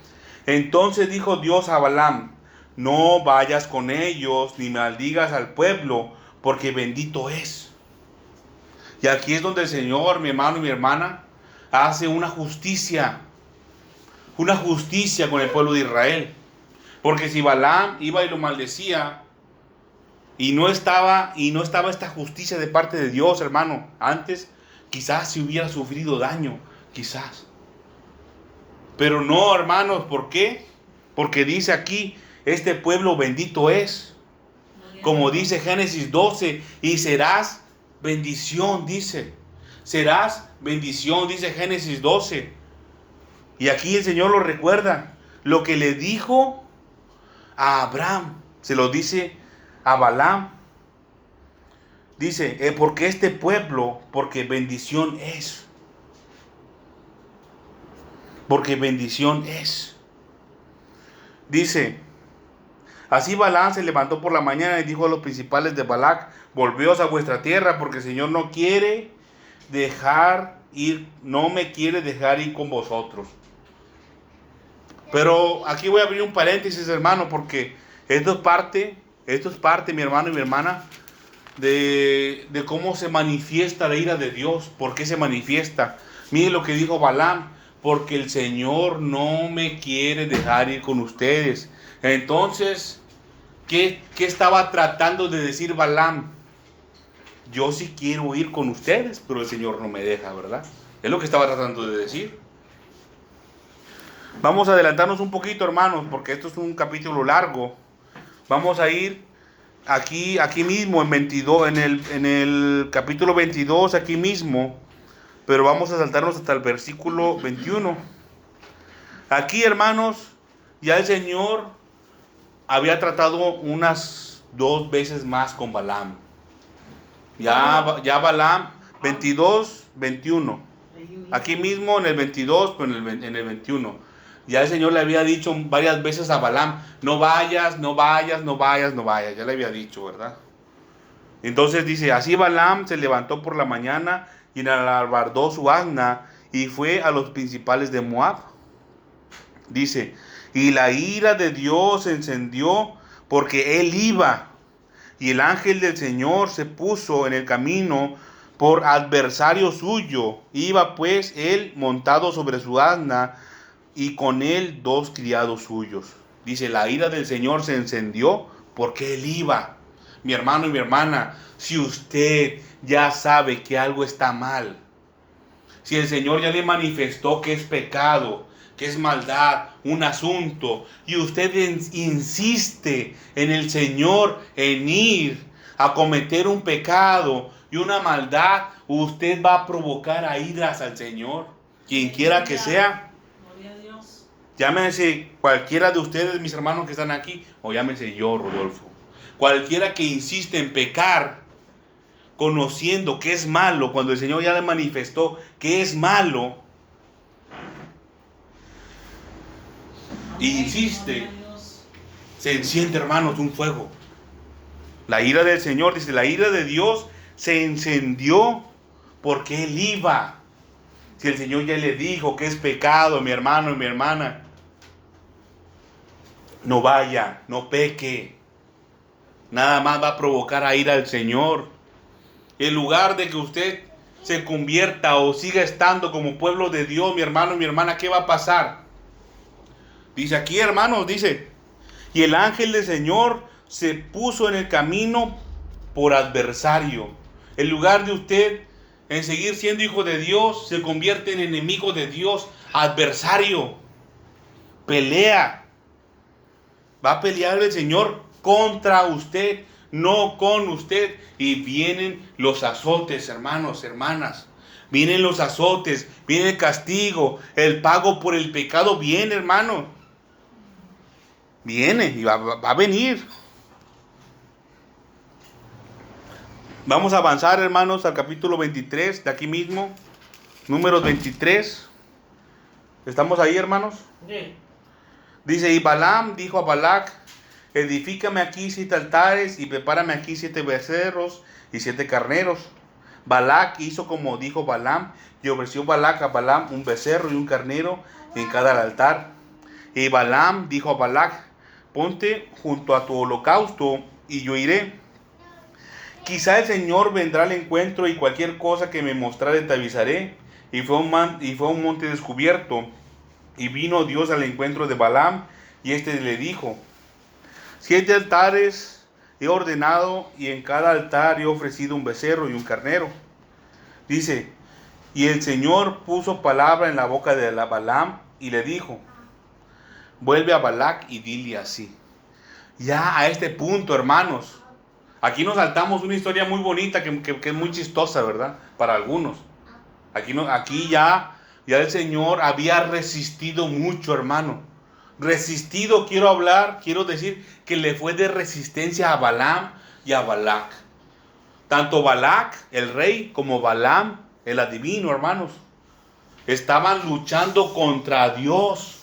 Entonces dijo Dios a Balaam, no vayas con ellos ni maldigas al pueblo, porque bendito es. Y aquí es donde el Señor, mi hermano y mi hermana, hace una justicia con el pueblo de Israel. Porque si Balaam iba y lo maldecía, y no estaba esta justicia de parte de Dios, hermano, antes quizás se hubiera sufrido daño, quizás. Pero no, hermanos, ¿por qué? Porque dice aquí, este pueblo bendito es. Como dice Génesis 12, y serás bendición, dice. Serás bendición, dice Génesis 12. Y aquí el Señor lo recuerda. Lo que le dijo a Abraham, se lo dice a Balaam. Dice, porque este pueblo, porque bendición es. Porque bendición es. Dice, así Balaam se levantó por la mañana y dijo a los principales de Balac, volveos a vuestra tierra, porque el Señor no me quiere dejar ir con vosotros. Pero aquí voy a abrir un paréntesis, hermano, porque esto es parte, mi hermano y mi hermana, de cómo se manifiesta la ira de Dios. ¿Por qué se manifiesta? Mire lo que dijo Balaam, porque el Señor no me quiere dejar ir con ustedes. Entonces, ¿qué estaba tratando de decir Balaam? Yo sí quiero ir con ustedes, pero el Señor no me deja, ¿verdad? Es lo que estaba tratando de decir. Vamos a adelantarnos un poquito, hermanos, porque esto es un capítulo largo. Vamos a ir aquí mismo en el capítulo 22, aquí mismo. Pero vamos a saltarnos hasta el versículo 21. Aquí, hermanos, ya el Señor había tratado unas 2 veces más con Balaam. Ya Balaam, 22, 21. Aquí mismo en el 22, pero en el 21. Ya el Señor le había dicho varias veces a Balaam, no vayas. Ya le había dicho, ¿verdad? Entonces dice, así Balaam se levantó por la mañana y enalbardó su asna y fue a los principales de Moab. Dice, y la ira de Dios se encendió porque él iba, y el ángel del Señor se puso en el camino por adversario suyo. Iba pues él montado sobre su asna y con él 2 criados suyos. Dice, la ira del Señor se encendió porque él iba. Mi hermano y mi hermana, si usted ya sabe que algo está mal, si el Señor ya le manifestó que es pecado, que es maldad, un asunto, y usted insiste en el Señor en ir a cometer un pecado y una maldad, usted va a provocar a iras al Señor, quien quiera que sea. Llámese cualquiera de ustedes, mis hermanos que están aquí, o llámese yo, Rodolfo. Cualquiera que insiste en pecar, conociendo que es malo, cuando el Señor ya le manifestó que es malo, y insiste, se enciende, hermanos, un fuego. La ira del Señor, dice, la ira de Dios se encendió porque Él iba. Si el Señor ya le dijo que es pecado, mi hermano y mi hermana, no vaya, no peque. Nada más va a provocar a ira al Señor. En lugar de que usted se convierta o siga estando como pueblo de Dios, mi hermano y mi hermana, ¿qué va a pasar? Dice aquí, hermanos, dice, y el ángel del Señor se puso en el camino por adversario. En lugar de usted en seguir siendo hijo de Dios, se convierte en enemigo de Dios, adversario. Pelea. Va a pelear el Señor contra usted, no con usted. Y vienen los azotes, hermanos, hermanas. Vienen los azotes, viene el castigo, el pago por el pecado viene, hermano. Viene y va a venir. Vamos a avanzar, hermanos, al capítulo 23, de aquí mismo. Números 23. ¿Estamos ahí, hermanos? Sí. Dice, y Balaam dijo a Balac, edifícame aquí 7 altares y prepárame aquí 7 becerros y 7 carneros. Balac hizo como dijo Balaam, y ofreció Balac a Balaam un becerro y un carnero en cada altar. Y Balaam dijo a Balac, ponte junto a tu holocausto y yo iré. Quizá el Señor vendrá al encuentro y cualquier cosa que me mostrare te avisaré. Y fue un monte descubierto. Y vino Dios al encuentro de Balaam, y éste le dijo, 7 altares he ordenado, y en cada altar he ofrecido un becerro y un carnero. Dice, y el Señor puso palabra en la boca de Balaam, y le dijo, vuelve a Balac y dile así. Ya a este punto, hermanos, aquí nos saltamos una historia muy bonita, que es muy chistosa, ¿verdad? Para algunos. Aquí ya el Señor había resistido mucho, hermano. Resistido, quiero decir que le fue de resistencia a Balaam y a Balac. Tanto Balac, el rey, como Balaam, el adivino, hermanos, estaban luchando contra Dios.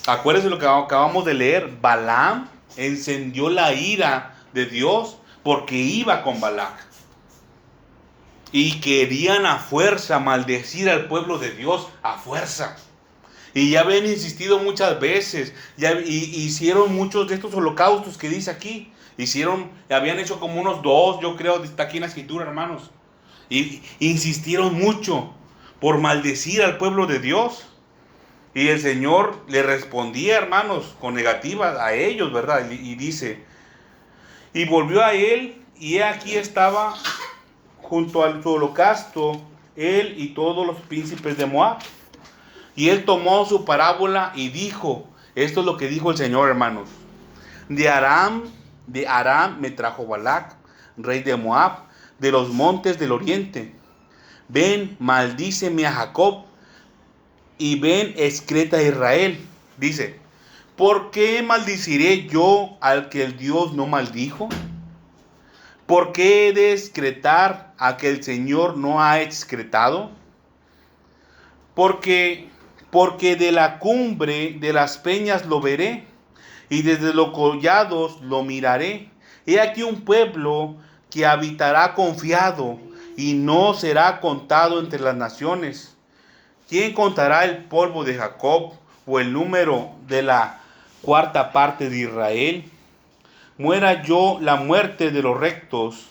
Acuérdense lo que acabamos de leer. Balaam encendió la ira de Dios porque iba con Balac. Y querían a fuerza maldecir al pueblo de Dios, a fuerza. Y ya habían insistido muchas veces. Hicieron muchos de estos holocaustos que dice aquí. Habían hecho como unos 2, yo creo, está aquí en la escritura, hermanos. Y insistieron mucho por maldecir al pueblo de Dios. Y el Señor le respondía, hermanos, con negativa a ellos, ¿verdad? Y dice, y volvió a él, y he aquí estaba junto al su holocausto, él y todos los príncipes de Moab. Y él tomó su parábola y dijo, esto es lo que dijo el Señor, hermanos. De Aram me trajo Balac, rey de Moab, de los montes del oriente. Ven, maldíceme a Jacob, y ven, excreta a Israel. Dice, ¿por qué maldiciré yo al que el Dios no maldijo? ¿Por qué he de excretar a que el Señor no ha excretado? Porque de la cumbre de las peñas lo veré, y desde los collados lo miraré. He aquí un pueblo que habitará confiado, y no será contado entre las naciones. ¿Quién contará el polvo de Jacob, o el número de la cuarta parte de Israel? Muera yo la muerte de los rectos,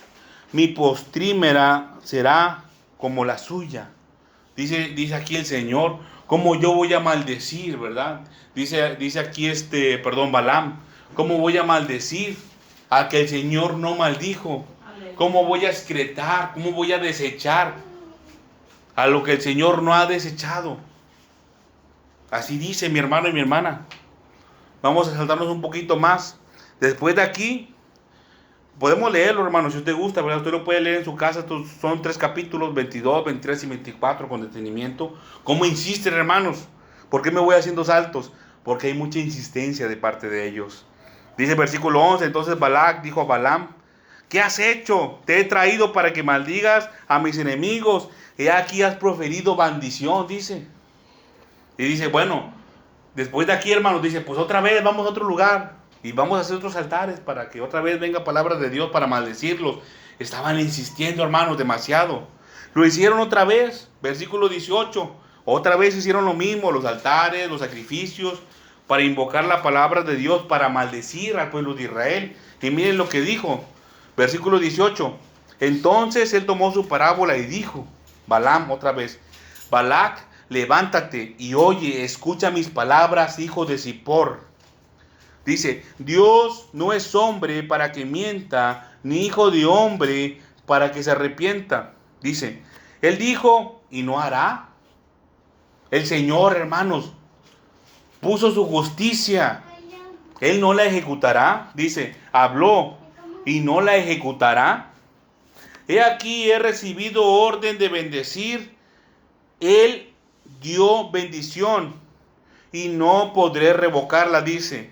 mi postrímera será como la suya. Dice aquí el Señor, ¿cómo yo voy a maldecir, verdad? Dice aquí Balaam, ¿cómo voy a maldecir a que el Señor no maldijo? ¿Cómo voy a excretar? ¿Cómo voy a desechar a lo que el Señor no ha desechado? Así dice mi hermano y mi hermana. Vamos a saltarnos un poquito más. Después de aquí, podemos leerlo, hermano, si usted gusta, ¿verdad? Usted lo puede leer en su casa. Estos son 3 capítulos, 22, 23 y 24, con detenimiento. ¿Cómo insisten, hermanos? ¿Por qué me voy haciendo saltos? Porque hay mucha insistencia de parte de ellos. Dice versículo 11, entonces Balac dijo a Balaam, ¿qué has hecho? Te he traído para que maldigas a mis enemigos. He aquí has proferido bendición, dice. Y dice, bueno, después de aquí, hermanos, dice, pues otra vez vamos a otro lugar. Y vamos a hacer otros altares para que otra vez venga palabra de Dios para maldecirlos. Estaban insistiendo, hermanos, demasiado. Lo hicieron otra vez, versículo 18. Otra vez hicieron lo mismo, los altares, los sacrificios, para invocar la palabra de Dios, para maldecir al pueblo de Israel. Y miren lo que dijo, versículo 18. Entonces él tomó su parábola y dijo, Balaam otra vez, Balac, levántate y oye, escucha mis palabras, hijo de Zippor. Dice, Dios no es hombre para que mienta, ni hijo de hombre para que se arrepienta. Dice, él dijo y no hará. El Señor, hermanos, puso su justicia. Él no la ejecutará. Dice, habló y no la ejecutará. He aquí he recibido orden de bendecir. Él dio bendición y no podré revocarla, dice.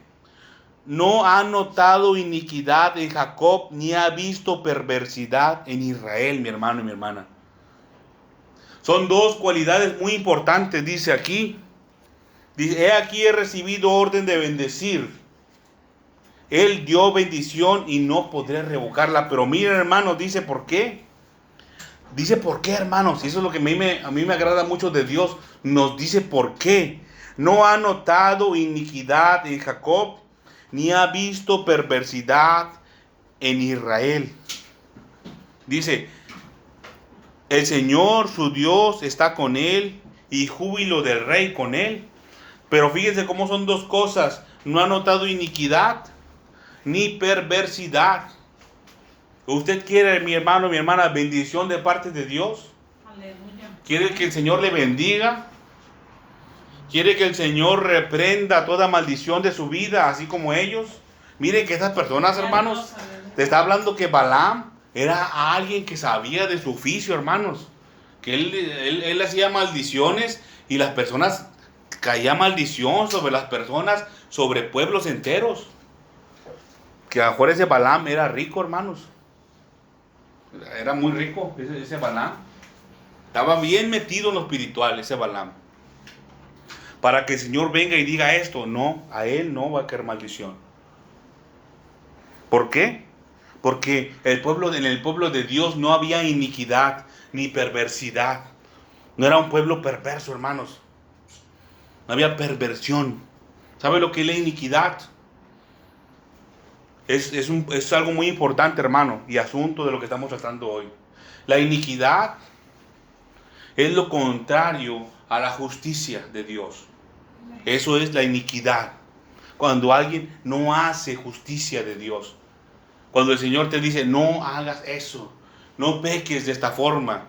No ha notado iniquidad en Jacob, ni ha visto perversidad en Israel, mi hermano y mi hermana. Son dos cualidades muy importantes, dice aquí. Dice, he aquí he recibido orden de bendecir. Él dio bendición y no podré revocarla. Pero miren, hermanos, dice por qué. Dice por qué, hermanos. Y eso es lo que a mí me agrada mucho de Dios. Nos dice por qué. No ha notado iniquidad en Jacob, ni ha visto perversidad en Israel. Dice, el Señor su Dios está con él, y júbilo del rey con él. Pero fíjense cómo son dos cosas. No ha notado iniquidad ni perversidad. ¿Usted quiere, mi hermano, mi hermana, bendición de parte de Dios? Aleluya. ¿Quiere que el Señor le bendiga? ¿Quiere que el Señor reprenda toda maldición de su vida, así como ellos? Miren que estas personas, hermanos, te está hablando que Balaam era alguien que sabía de su oficio, hermanos. Que él hacía maldiciones y las personas, caía maldición sobre las personas, sobre pueblos enteros. Que a lo mejor ese Balaam era rico, hermanos. Era muy rico ese Balaam. Estaba bien metido en lo espiritual ese Balaam. Para que el Señor venga y diga esto, no, a él no va a caer maldición. ¿Por qué? Porque en el pueblo de Dios no había iniquidad ni perversidad. No era un pueblo perverso, hermanos. No había perversión. ¿Sabe lo que es la iniquidad? Es algo muy importante, hermano, y asunto de lo que estamos tratando hoy. La iniquidad es lo contrario a la justicia de Dios. Eso es la iniquidad. Cuando alguien no hace justicia de Dios. Cuando el Señor te dice, no hagas eso, no peques de esta forma,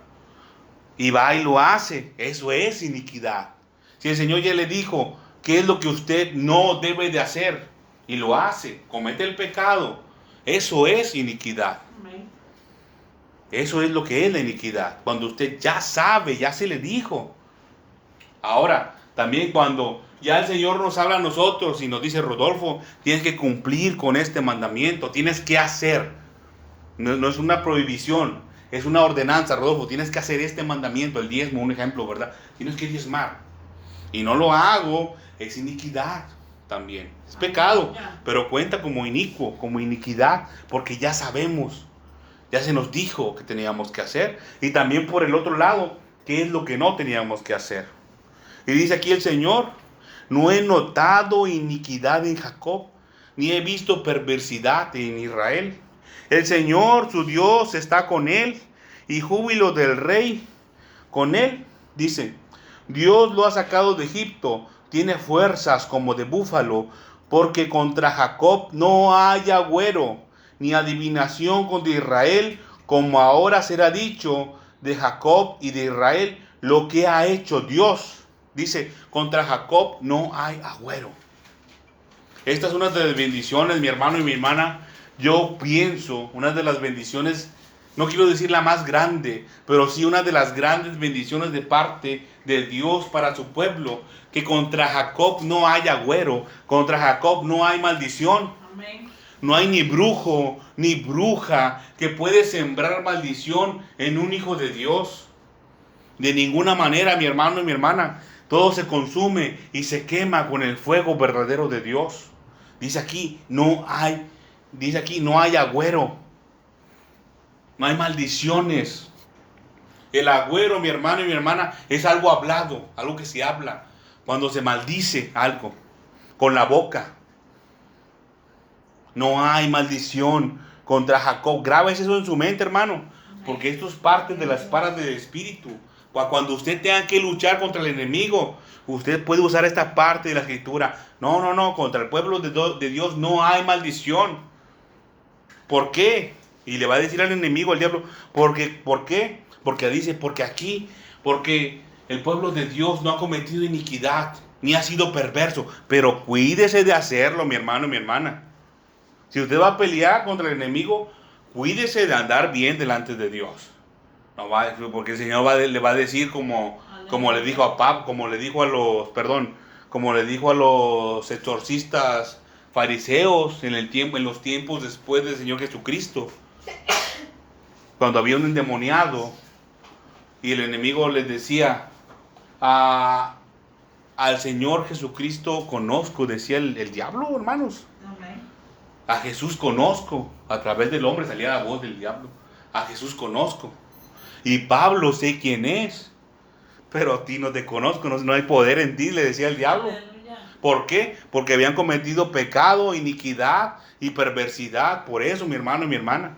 y va y lo hace, eso es iniquidad. Si el Señor ya le dijo qué es lo que usted no debe de hacer, y lo hace, comete el pecado, eso es iniquidad. Amén. Eso es lo que es la iniquidad. Cuando usted ya sabe, ya se le dijo. Ahora, también cuando ya el Señor nos habla a nosotros y nos dice, Rodolfo, tienes que cumplir con este mandamiento, tienes que hacer. No es una prohibición, es una ordenanza, Rodolfo, tienes que hacer este mandamiento, el diezmo, un ejemplo, ¿verdad? Tienes que diezmar. Y no lo hago, es iniquidad también. Es pecado, pero cuenta como inicuo, como iniquidad, porque ya sabemos, ya se nos dijo que teníamos que hacer. Y también por el otro lado, ¿qué es lo que no teníamos que hacer? Y dice aquí el Señor, no he notado iniquidad en Jacob, ni he visto perversidad en Israel. El Señor, su Dios, está con él, y júbilo del rey con él. Dice, Dios lo ha sacado de Egipto, tiene fuerzas como de búfalo, porque contra Jacob no hay agüero, ni adivinación contra Israel, como ahora será dicho de Jacob y de Israel lo que ha hecho Dios. Dice, contra Jacob no hay agüero. Esta es una de las bendiciones, mi hermano y mi hermana. Yo pienso, una de las bendiciones No quiero decir la más grande, pero sí una de las grandes bendiciones de parte de Dios para su pueblo, que contra Jacob no hay agüero, contra Jacob no hay maldición. Amén. No hay ni brujo ni bruja que puede sembrar maldición en un hijo de Dios. De ninguna manera, mi hermano y mi hermana. Todo se consume y se quema con el fuego verdadero de Dios. Dice aquí, no hay agüero. No hay maldiciones. El agüero, mi hermano y mi hermana, es algo hablado, algo que se habla. Cuando se maldice algo con la boca. No hay maldición contra Jacob. Grábese eso en su mente, hermano. Porque esto es parte de la espada del Espíritu. Cuando usted tenga que luchar contra el enemigo, usted puede usar esta parte de la Escritura. No. Contra el pueblo de Dios no hay maldición. ¿Por qué? Y le va a decir al enemigo, al diablo, ¿por qué? Porque el pueblo de Dios no ha cometido iniquidad, ni ha sido perverso. Pero cuídese de hacerlo, mi hermano y mi hermana. Si usted va a pelear contra el enemigo, cuídese de andar bien delante de Dios. No va, porque el Señor le va a decir como le dijo a Pablo, como le dijo a los exorcistas fariseos en los tiempos después del Señor Jesucristo. Cuando había un endemoniado y el enemigo les decía, al Señor Jesucristo conozco, decía el diablo, hermanos. Amén. A Jesús conozco. A través del hombre salía la voz del diablo. A Jesús conozco. Y Pablo sé quién es. Pero a ti no te conozco. No hay poder en ti, le decía el diablo. Aleluya. ¿Por qué? Porque habían cometido pecado, iniquidad y perversidad. Por eso, mi hermano y mi hermana.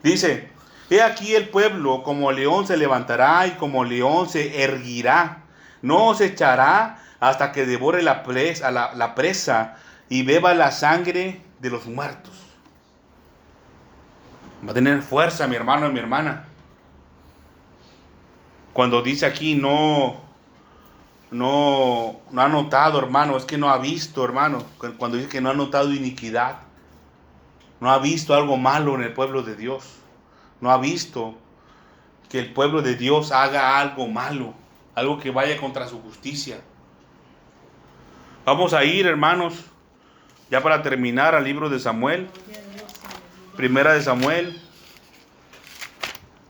Dice, he aquí el pueblo como león se levantará y como león se erguirá. No se echará hasta que devore la presa y beba la sangre de los muertos. Va a tener fuerza, mi hermano y mi hermana. Cuando dice aquí no ha notado, hermano, es que no ha visto, hermano. Cuando dice que no ha notado iniquidad, no ha visto algo malo en el pueblo de Dios. No ha visto que el pueblo de Dios haga algo malo, algo que vaya contra su justicia. Vamos a ir, hermanos, ya para terminar, al libro de Samuel. Primera de Samuel.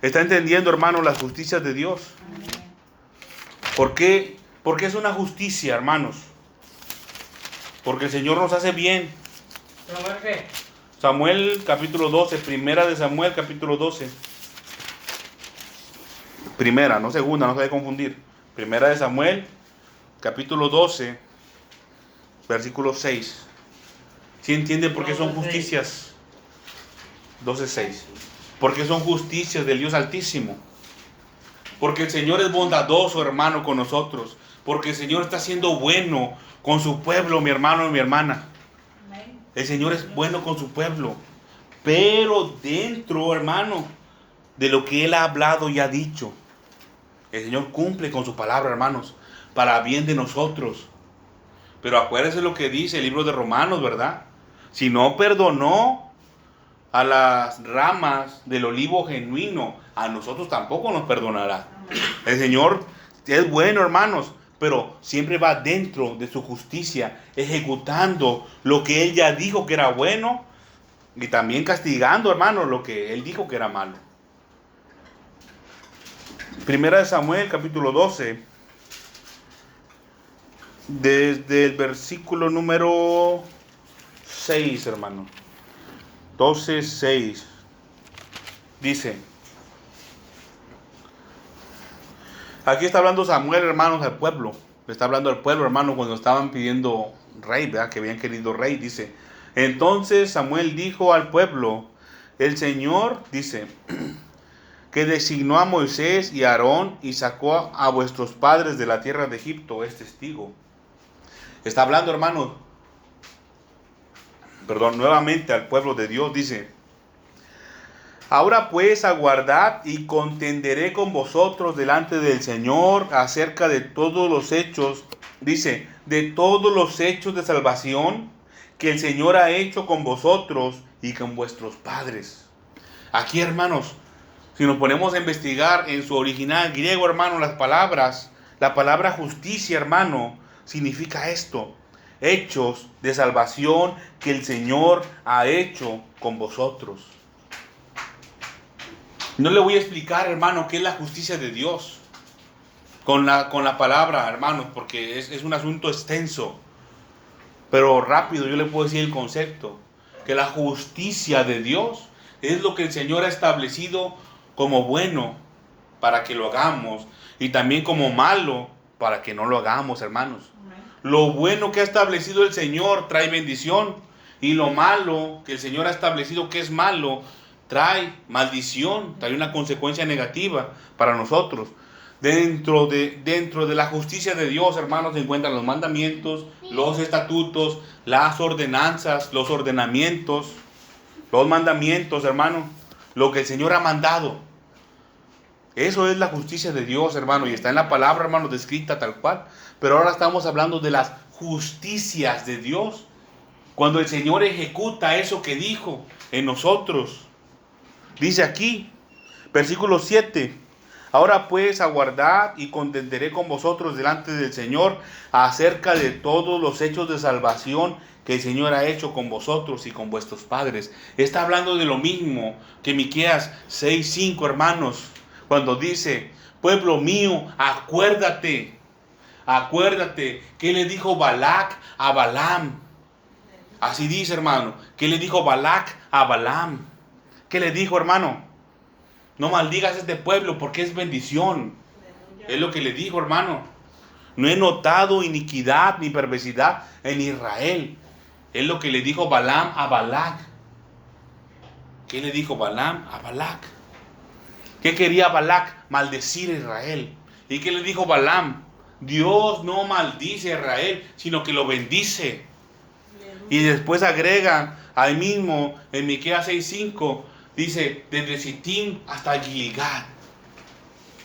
¿Está entendiendo, hermano, las justicias de Dios? ¿Por qué? Porque es una justicia, hermanos. Porque el Señor nos hace bien. ¿Pero por qué? Samuel capítulo 12, primera de Samuel capítulo 12. Primera, no segunda, no se debe confundir. Primera de Samuel capítulo 12, versículo 6. ¿Sí entienden por qué son justicias? 12:6. Porque son justicias del Dios Altísimo. Porque el Señor es bondadoso, hermano, con nosotros. Porque el Señor está siendo bueno con su pueblo, mi hermano y mi hermana. Amén. El Señor es bueno con su pueblo. Pero dentro, hermano, de lo que Él ha hablado y ha dicho, el Señor cumple con su palabra, hermanos, para bien de nosotros. Pero acuérdense lo que dice el libro de Romanos, ¿verdad? Si no perdonó a las ramas del olivo genuino, a nosotros tampoco nos perdonará. Amén. El Señor es bueno, hermanos, pero siempre va dentro de su justicia, ejecutando lo que Él ya dijo que era bueno y también castigando, hermanos, lo que Él dijo que era malo. Primera de Samuel, capítulo 12, desde el versículo número 6, hermano. 12:6 dice, aquí está hablando Samuel, hermanos, al pueblo. Le está hablando al pueblo, hermano, cuando estaban pidiendo rey, ¿verdad? Que habían querido rey, dice. Entonces Samuel dijo al pueblo, el Señor, dice, que designó a Moisés y a Aarón y sacó a vuestros padres de la tierra de Egipto, es testigo. Está hablando, hermanos, nuevamente al pueblo de Dios, dice, ahora pues aguardad y contenderé con vosotros delante del Señor acerca de todos los hechos, dice, de todos los hechos de salvación que el Señor ha hecho con vosotros y con vuestros padres. Aquí, hermanos, si nos ponemos a investigar en su original griego, hermano, las palabras, la palabra justicia, hermano, significa esto: hechos de salvación que el Señor ha hecho con vosotros. No le voy a explicar, hermano, qué es la justicia de Dios con la palabra, hermanos, porque es un asunto extenso. Pero rápido yo le puedo decir el concepto: que la justicia de Dios es lo que el Señor ha establecido como bueno para que lo hagamos, y también como malo para que no lo hagamos, hermanos. Lo bueno que ha establecido el Señor trae bendición, y lo malo que el Señor ha establecido que es malo trae maldición, trae una consecuencia negativa para nosotros. Dentro de la justicia de Dios, hermanos, se encuentran los mandamientos, los estatutos, las ordenanzas, los ordenamientos, los mandamientos, hermano, lo que el Señor ha mandado. Eso es la justicia de Dios, hermano, y está en la palabra, hermano, descrita tal cual. Pero ahora estamos hablando de las justicias de Dios, cuando el Señor ejecuta eso que dijo en nosotros. Dice aquí, versículo 7: ahora pues aguardad y contenderé con vosotros delante del Señor acerca de todos los hechos de salvación que el Señor ha hecho con vosotros y con vuestros padres. Está hablando de lo mismo que Miqueas 6:5, hermanos, cuando dice: pueblo mío, acuérdate. ¿Qué le dijo Balac a Balaam? Así dice, hermano. ¿Qué le dijo Balac a Balaam? ¿Qué le dijo, hermano? No maldigas a este pueblo porque es bendición. Es lo que le dijo, hermano. No he notado iniquidad ni perversidad en Israel. Es lo que le dijo Balaam a Balac. ¿Qué le dijo Balaam a Balac? ¿Qué quería Balac? Maldecir a Israel. ¿Y qué le dijo Balaam? Dios no maldice a Israel, sino que lo bendice. Y después agrega ahí mismo en Miqueas 6:5, dice: desde Sittim hasta Gilgal.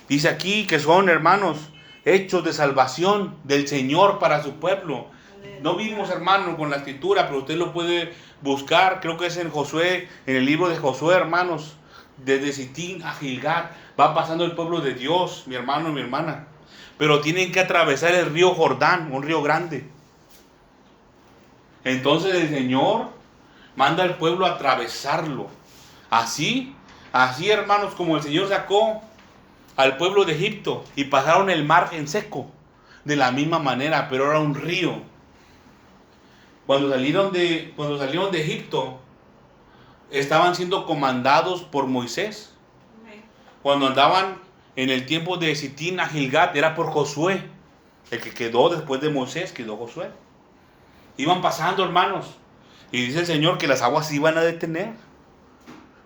Dice aquí que son, hermanos, hechos de salvación del Señor para su pueblo. No vimos, hermano, con la escritura, pero usted lo puede buscar. Creo que es en Josué, en el libro de Josué, hermanos. Desde Sittim a Gilgal va pasando el pueblo de Dios, mi hermano y mi hermana. Pero tienen que atravesar el río Jordán, un río grande. Entonces el Señor manda al pueblo a atravesarlo. Así, hermanos, como el Señor sacó al pueblo de Egipto y pasaron el mar en seco. De la misma manera, pero era un río. Cuando salieron de Egipto, estaban siendo comandados por Moisés. Cuando andaban en el tiempo de Sittim a Gilgal, era por Josué. El que quedó después de Moisés, quedó Josué. Iban pasando, hermanos, y dice el Señor que las aguas se iban a detener.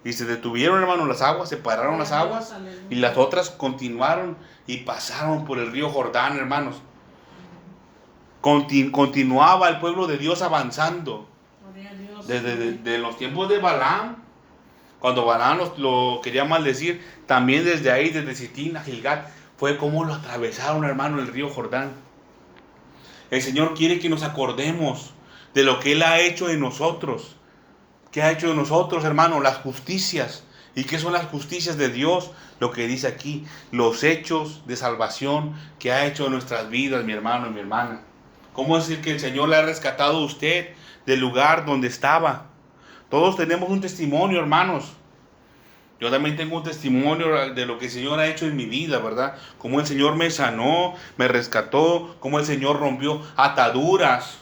Y se detuvieron, hermanos, las aguas, se pararon las aguas, y las otras continuaron y pasaron por el río Jordán, hermanos. Continuaba el pueblo de Dios avanzando. Desde los tiempos de Balaam, cuando Balaam lo quería maldecir, también desde ahí, desde Sittim a Gilgal, fue como lo atravesaron, hermano, el río Jordán. El Señor quiere que nos acordemos de lo que Él ha hecho en nosotros. ¿Qué ha hecho en nosotros, hermano? Las justicias. ¿Y qué son las justicias de Dios? Lo que dice aquí, los hechos de salvación que ha hecho en nuestras vidas, mi hermano y mi hermana. ¿Cómo es que el Señor le ha rescatado a usted del lugar donde estaba? Todos tenemos un testimonio, hermanos. Yo también tengo un testimonio de lo que el Señor ha hecho en mi vida, ¿verdad? Cómo el Señor me sanó, me rescató, cómo el Señor rompió ataduras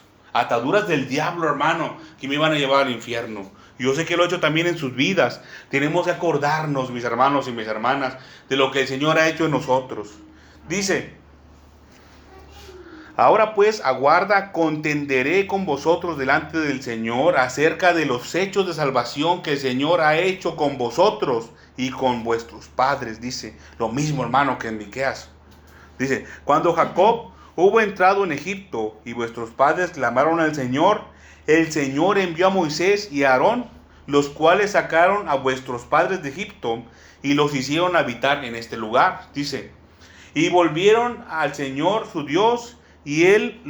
del diablo, hermano, que me iban a llevar al infierno. Yo sé que lo ha hecho también en sus vidas. Tenemos que acordarnos, mis hermanos y mis hermanas, de lo que el Señor ha hecho en nosotros. Dice: ahora pues aguarda, contenderé con vosotros delante del Señor acerca de los hechos de salvación que el Señor ha hecho con vosotros y con vuestros padres. Dice lo mismo, hermano, que en Miqueas. Dice: cuando Jacob hubo entrado en Egipto y vuestros padres clamaron al Señor, el Señor envió a Moisés y a Aarón, los cuales sacaron a vuestros padres de Egipto y los hicieron habitar en este lugar. Dice: y volvieron al Señor su Dios, y él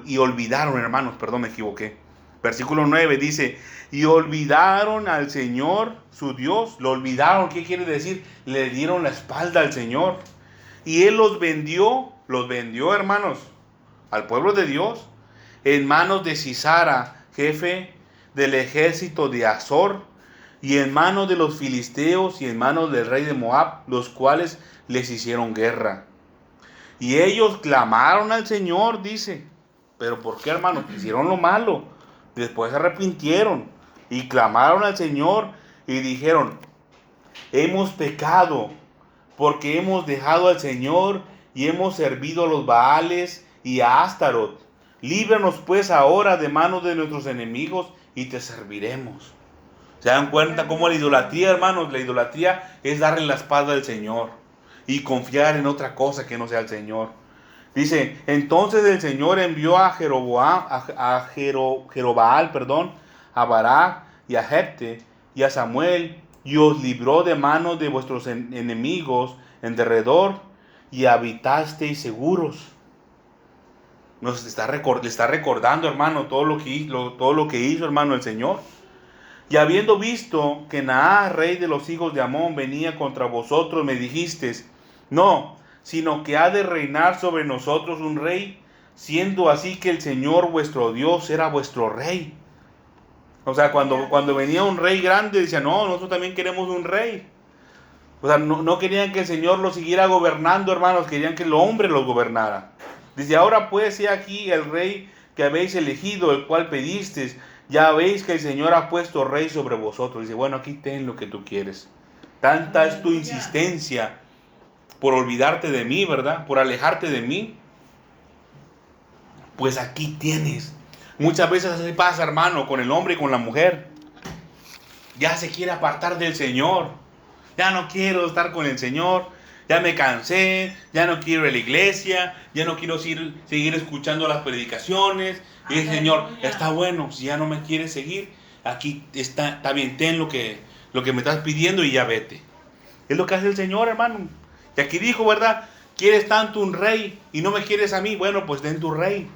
y olvidaron, hermanos, me equivoqué. Versículo 9 dice, y olvidaron al Señor, su Dios. Lo olvidaron, ¿qué quiere decir? Le dieron la espalda al Señor. Y Él los vendió, hermanos, al pueblo de Dios, en manos de Sisara, jefe del ejército de Azor, y en manos de los filisteos y en manos del rey de Moab, los cuales les hicieron guerra. Y ellos clamaron al Señor, dice. ¿Pero por qué, hermanos? Hicieron lo malo. Después se arrepintieron y clamaron al Señor y dijeron, hemos pecado porque hemos dejado al Señor y hemos servido a los Baales y a Astarot. Líbranos pues ahora de manos de nuestros enemigos y te serviremos. ¿Se dan cuenta cómo la idolatría, hermanos? La idolatría es darle la espalda al Señor y confiar en otra cosa que no sea el Señor. Dice, entonces el Señor envió a Jerobaal, a Barak y a Jefte y a Samuel, y os libró de manos de vuestros enemigos en derredor, y habitasteis seguros. Nos está recordando, hermano, todo lo que hizo, hermano, el Señor. Y habiendo visto que Naas, rey de los hijos de Amón, venía contra vosotros, me dijisteis, no, sino que ha de reinar sobre nosotros un rey, siendo así que el Señor vuestro Dios era vuestro rey. O sea, cuando venía un rey grande, decían, no, nosotros también queremos un rey. O sea, no querían que el Señor los siguiera gobernando, hermanos, querían que el hombre los gobernara. Dice, ahora pues, he aquí el rey que habéis elegido, el cual pedisteis, ya veis que el Señor ha puesto rey sobre vosotros. Dice, bueno, aquí ten lo que tú quieres. Tanta es tu insistencia por olvidarte de mí, ¿verdad? Por alejarte de mí. Pues aquí tienes. Muchas veces así pasa, hermano, con el hombre y con la mujer. Ya se quiere apartar del Señor. Ya no quiero estar con el Señor. Ya me cansé. Ya no quiero ir a la iglesia. Ya no quiero seguir escuchando las predicaciones. Y el Señor, está bueno. Si ya no me quieres seguir, aquí está bien. Ten lo que me estás pidiendo y ya vete. Es lo que hace el Señor, hermano. Y aquí dijo, ¿verdad? ¿Quieres tanto un rey y no me quieres a mí? Bueno, pues ten tu rey.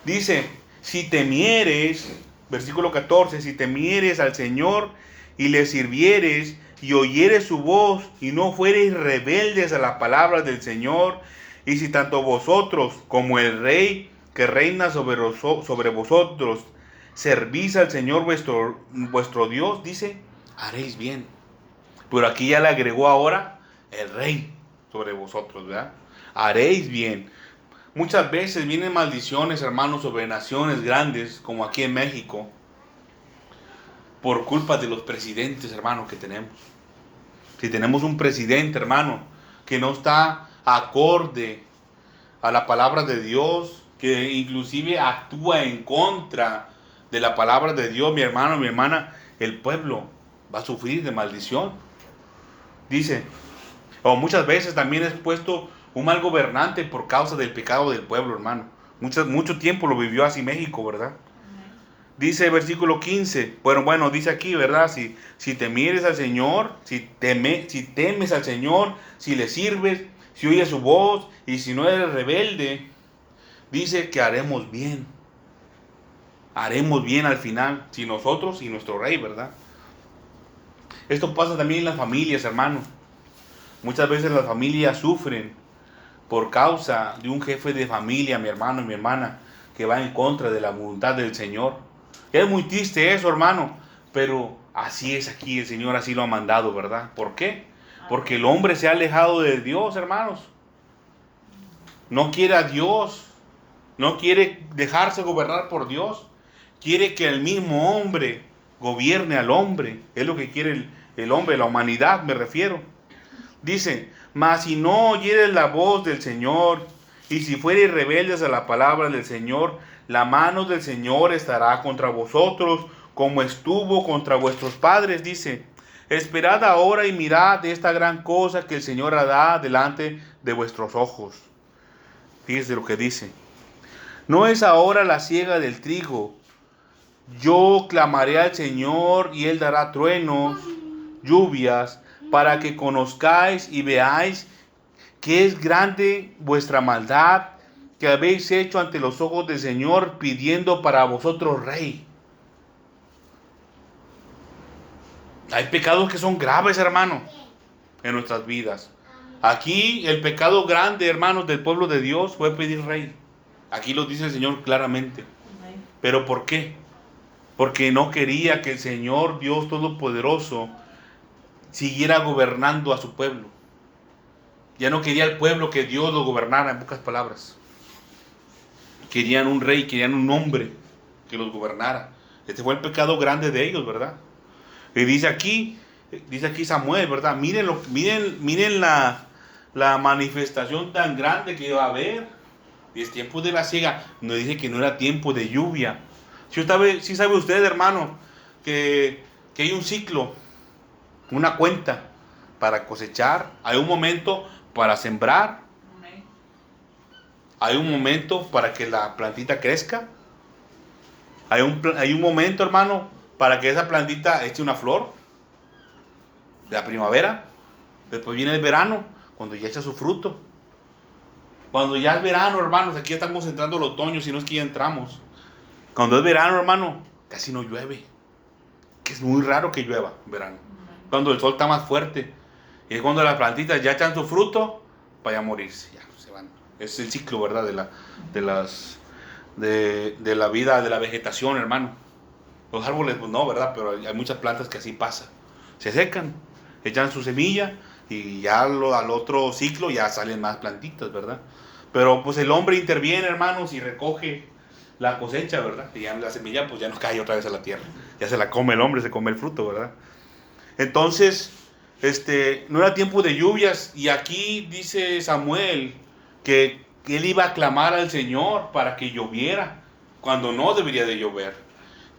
Dice, si temieres, versículo 14, si temieres al Señor y le sirvieres y oyeres su voz y no fuereis rebeldes a las palabras del Señor, y si tanto vosotros como el rey que reina sobre vosotros servís al Señor vuestro Dios, dice, haréis bien. Pero aquí ya le agregó ahora el rey sobre vosotros, ¿verdad? Haréis bien. Muchas veces vienen maldiciones, hermanos, sobre naciones grandes, como aquí en México, por culpa de los presidentes, hermanos, que tenemos. Si tenemos un presidente, hermano, que no está acorde a la palabra de Dios, que inclusive actúa en contra de la palabra de Dios, mi hermano, mi hermana, el pueblo va a sufrir de maldición. Dice, o muchas veces también es puesto un mal gobernante por causa del pecado del pueblo, hermano. Mucho tiempo lo vivió así México, ¿verdad? Dice versículo 15, bueno, dice aquí, ¿verdad? Si temieres al Señor, si temes al Señor, si le sirves, si oyes su voz y si no eres rebelde, dice que haremos bien. Haremos bien al final, si nosotros y nuestro rey, ¿verdad? Esto pasa también en las familias, hermano. Muchas veces las familias sufren por causa de un jefe de familia, mi hermano y mi hermana, que va en contra de la voluntad del Señor. Es muy triste eso, hermano, pero así es aquí, el Señor así lo ha mandado, ¿verdad? ¿Por qué? Porque el hombre se ha alejado de Dios, hermanos. No quiere a Dios, no quiere dejarse gobernar por Dios. Quiere que el mismo hombre gobierne al hombre. Es lo que quiere el hombre, la humanidad me refiero. Dice, mas si no oyeres la voz del Señor, y si fuereis rebeldes a la palabra del Señor, la mano del Señor estará contra vosotros, como estuvo contra vuestros padres, dice. Esperad ahora y mirad esta gran cosa que el Señor hará delante de vuestros ojos. Fíjese lo que dice. No es ahora la siega del trigo. Yo clamaré al Señor y Él dará truenos, lluvias, para que conozcáis y veáis que es grande vuestra maldad que habéis hecho ante los ojos del Señor, pidiendo para vosotros rey. Hay pecados que son graves, hermano, en nuestras vidas. Aquí el pecado grande, hermanos, del pueblo de Dios fue pedir rey. Aquí lo dice el Señor claramente. ¿Pero por qué? Porque no quería que el Señor Dios Todopoderoso siguiera gobernando a su pueblo. Ya no quería el pueblo que Dios lo gobernara, en pocas palabras. Querían un rey, querían un hombre que los gobernara. Este fue el pecado grande de ellos, ¿verdad? Y dice aquí Samuel, ¿verdad? Miren la manifestación tan grande que iba a haber. Y es tiempo de la siega. No dice que no era tiempo de lluvia. Si sabe usted, hermano, que hay un ciclo, una cuenta para cosechar. Hay un momento para sembrar. Hay un momento para que la plantita crezca. Hay un momento, hermano, para que esa plantita eche una flor. De la primavera. Después viene el verano, cuando ya echa su fruto. Cuando ya es verano, hermanos, aquí estamos entrando el otoño, si no es que ya entramos. Cuando es verano, hermano, casi no llueve. Que es muy raro que llueva en verano. Cuando el sol está más fuerte. Y es cuando las plantitas ya echan su fruto para ya morirse. Ya se van. Es el ciclo, ¿verdad? De la vida, de la vegetación, hermano. Los árboles, pues no, ¿verdad? Pero hay muchas plantas que así pasa. Se secan, echan su semilla y ya al otro ciclo ya salen más plantitas, ¿verdad? Pero pues el hombre interviene, hermanos, y recoge la cosecha, ¿verdad? Y ya la semilla pues ya no cae otra vez a la tierra. Ya se la come el hombre, se come el fruto, ¿verdad? Entonces, no era tiempo de lluvias. Y aquí dice Samuel que él iba a clamar al Señor para que lloviera, cuando no debería de llover.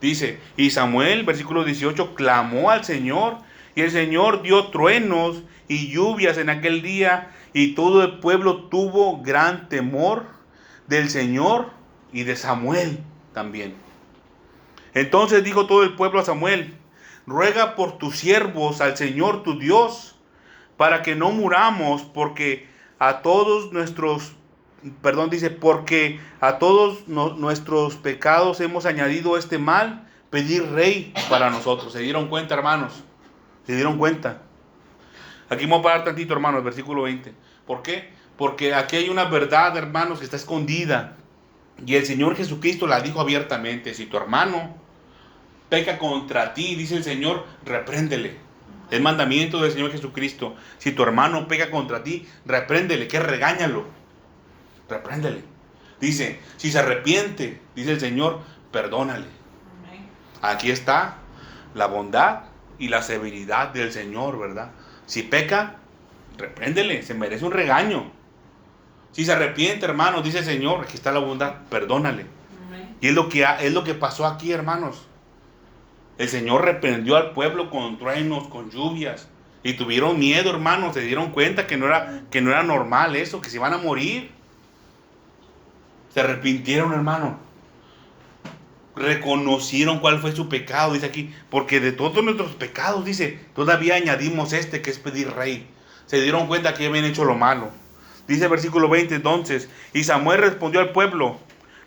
Dice, y Samuel, versículo 18, clamó al Señor, y el Señor dio truenos y lluvias en aquel día, y todo el pueblo tuvo gran temor del Señor y de Samuel también. Entonces dijo todo el pueblo a Samuel, ruega por tus siervos al Señor tu Dios, para que no muramos, porque a todos nuestros pecados hemos añadido este mal, pedir rey para nosotros. ¿Se dieron cuenta, hermanos? ¿Se dieron cuenta? Aquí vamos a parar tantito, hermanos, el versículo 20. ¿Por qué? Porque aquí hay una verdad, hermanos, que está escondida. Y el Señor Jesucristo la dijo abiertamente. Si tu hermano peca contra ti, dice el Señor, repréndele. El mandamiento del Señor Jesucristo. Si tu hermano peca contra ti, repréndele, que regáñalo. Repréndele. Dice, si se arrepiente, dice el Señor, perdónale. Aquí está la bondad y la severidad del Señor, ¿verdad? Si peca, repréndele, se merece un regaño. Si se arrepiente, hermano, dice el Señor, aquí está la bondad, perdónale. Y es lo que pasó aquí, hermanos. El Señor reprendió al pueblo con truenos, con lluvias. Y tuvieron miedo, hermanos, se dieron cuenta que no era normal eso, que se iban a morir. Se arrepintieron, hermano. Reconocieron cuál fue su pecado, dice aquí. Porque de todos nuestros pecados, dice, todavía añadimos que es pedir rey. Se dieron cuenta que habían hecho lo malo. Dice el versículo 20 entonces, y Samuel respondió al pueblo,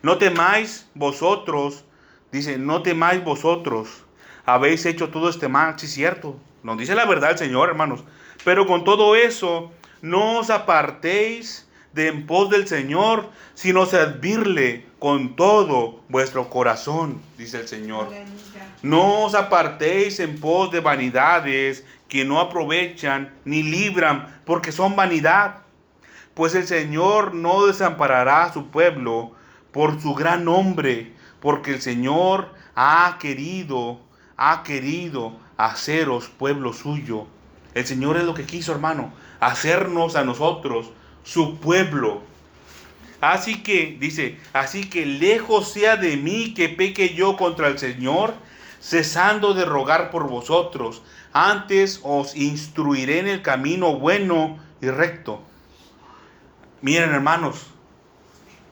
no temáis vosotros, dice, no temáis vosotros, habéis hecho todo este mal. Sí, cierto, nos dice la verdad el Señor, hermanos. Pero con todo eso, no os apartéis de en pos del Señor, sino servirle con todo vuestro corazón, dice el Señor. No os apartéis en pos de vanidades que no aprovechan ni libran, porque son vanidad. Pues el Señor no desamparará a su pueblo por su gran nombre, porque el Señor ha querido haceros pueblo suyo. El Señor es lo que quiso, hermano, hacernos a nosotros su pueblo. Así que, dice, así que lejos sea de mí que peque yo contra el Señor, cesando de rogar por vosotros. Antes os instruiré en el camino bueno y recto. Miren, hermanos,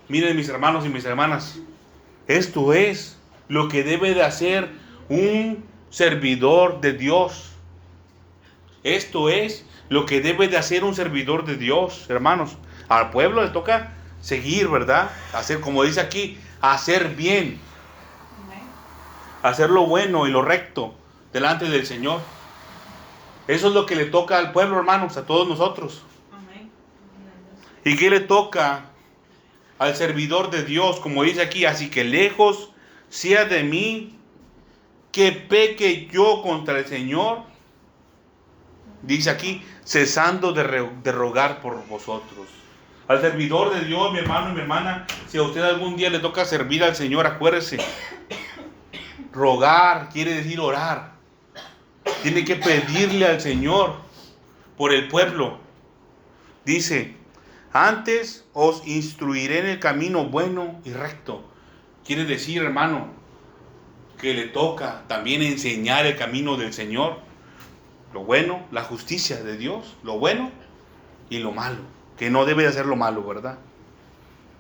miren mis hermanos y mis hermanas, esto es lo que debe de hacer un servidor de Dios. Esto es lo que debe de hacer un servidor de Dios, hermanos. Al pueblo le toca seguir, ¿verdad? Hacer, como dice aquí, hacer bien, Amén. hacer lo bueno y lo recto delante del Señor. Eso es lo que le toca al pueblo, hermanos, a todos nosotros. Amén. ¿Y qué le toca al servidor de Dios? Como dice aquí, así que lejos sea de mí que peque yo contra el Señor. Dice aquí, cesando de rogar por vosotros. Al servidor de Dios, mi hermano y mi hermana, si a usted algún día le toca servir al Señor, acuérdese, rogar quiere decir orar. Tiene que pedirle al Señor por el pueblo. Dice, antes os instruiré en el camino bueno y recto. Quiere decir, hermano, que le toca también enseñar el camino del Señor. Lo bueno, la justicia de Dios, lo bueno y lo malo. Que no debe de hacer lo malo, ¿verdad?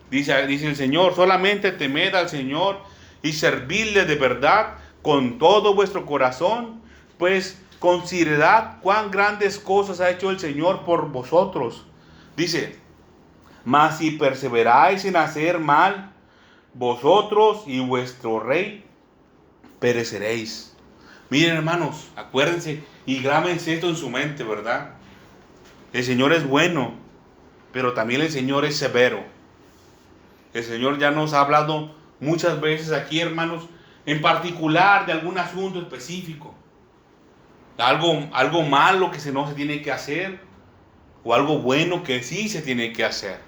Dice el Señor, solamente temed al Señor y servidle de verdad con todo vuestro corazón, pues considerad cuán grandes cosas ha hecho el Señor por vosotros. Dice, mas si perseveráis en hacer mal, vosotros y vuestro rey pereceréis. Miren, hermanos, acuérdense y grábense esto en su mente, ¿verdad? El Señor es bueno, pero también el Señor es severo. El Señor ya nos ha hablado muchas veces aquí, hermanos, en particular de algún asunto específico. Algo malo que no se tiene que hacer, o algo bueno que sí se tiene que hacer.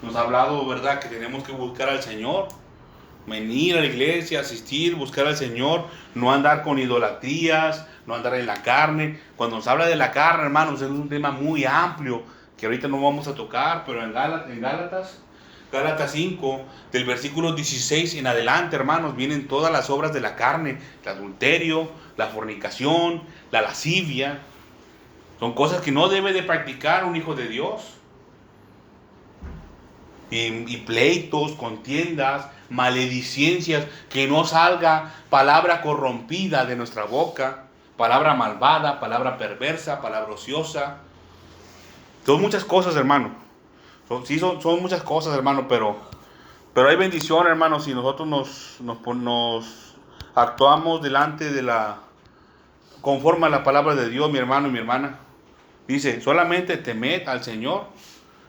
Nos ha hablado, ¿verdad?, que tenemos que buscar al Señor, venir a la iglesia, asistir, buscar al Señor, no andar con idolatrías, no andar en la carne. Cuando nos habla de la carne, hermanos, es un tema muy amplio que ahorita no vamos a tocar, pero en Gálatas 5, del versículo 16 en adelante, hermanos, vienen todas las obras de la carne: el adulterio, la fornicación, la lascivia. Son cosas que no debe de practicar un hijo de Dios. Y pleitos, contiendas, maledicencias, que no salga palabra corrompida de nuestra boca, palabra malvada, palabra perversa, palabra ociosa. Son muchas cosas, hermano. Son muchas cosas, hermano, pero hay bendición, hermano, si nosotros nos actuamos delante de conforme a la palabra de Dios, mi hermano y mi hermana. Dice, solamente temed al Señor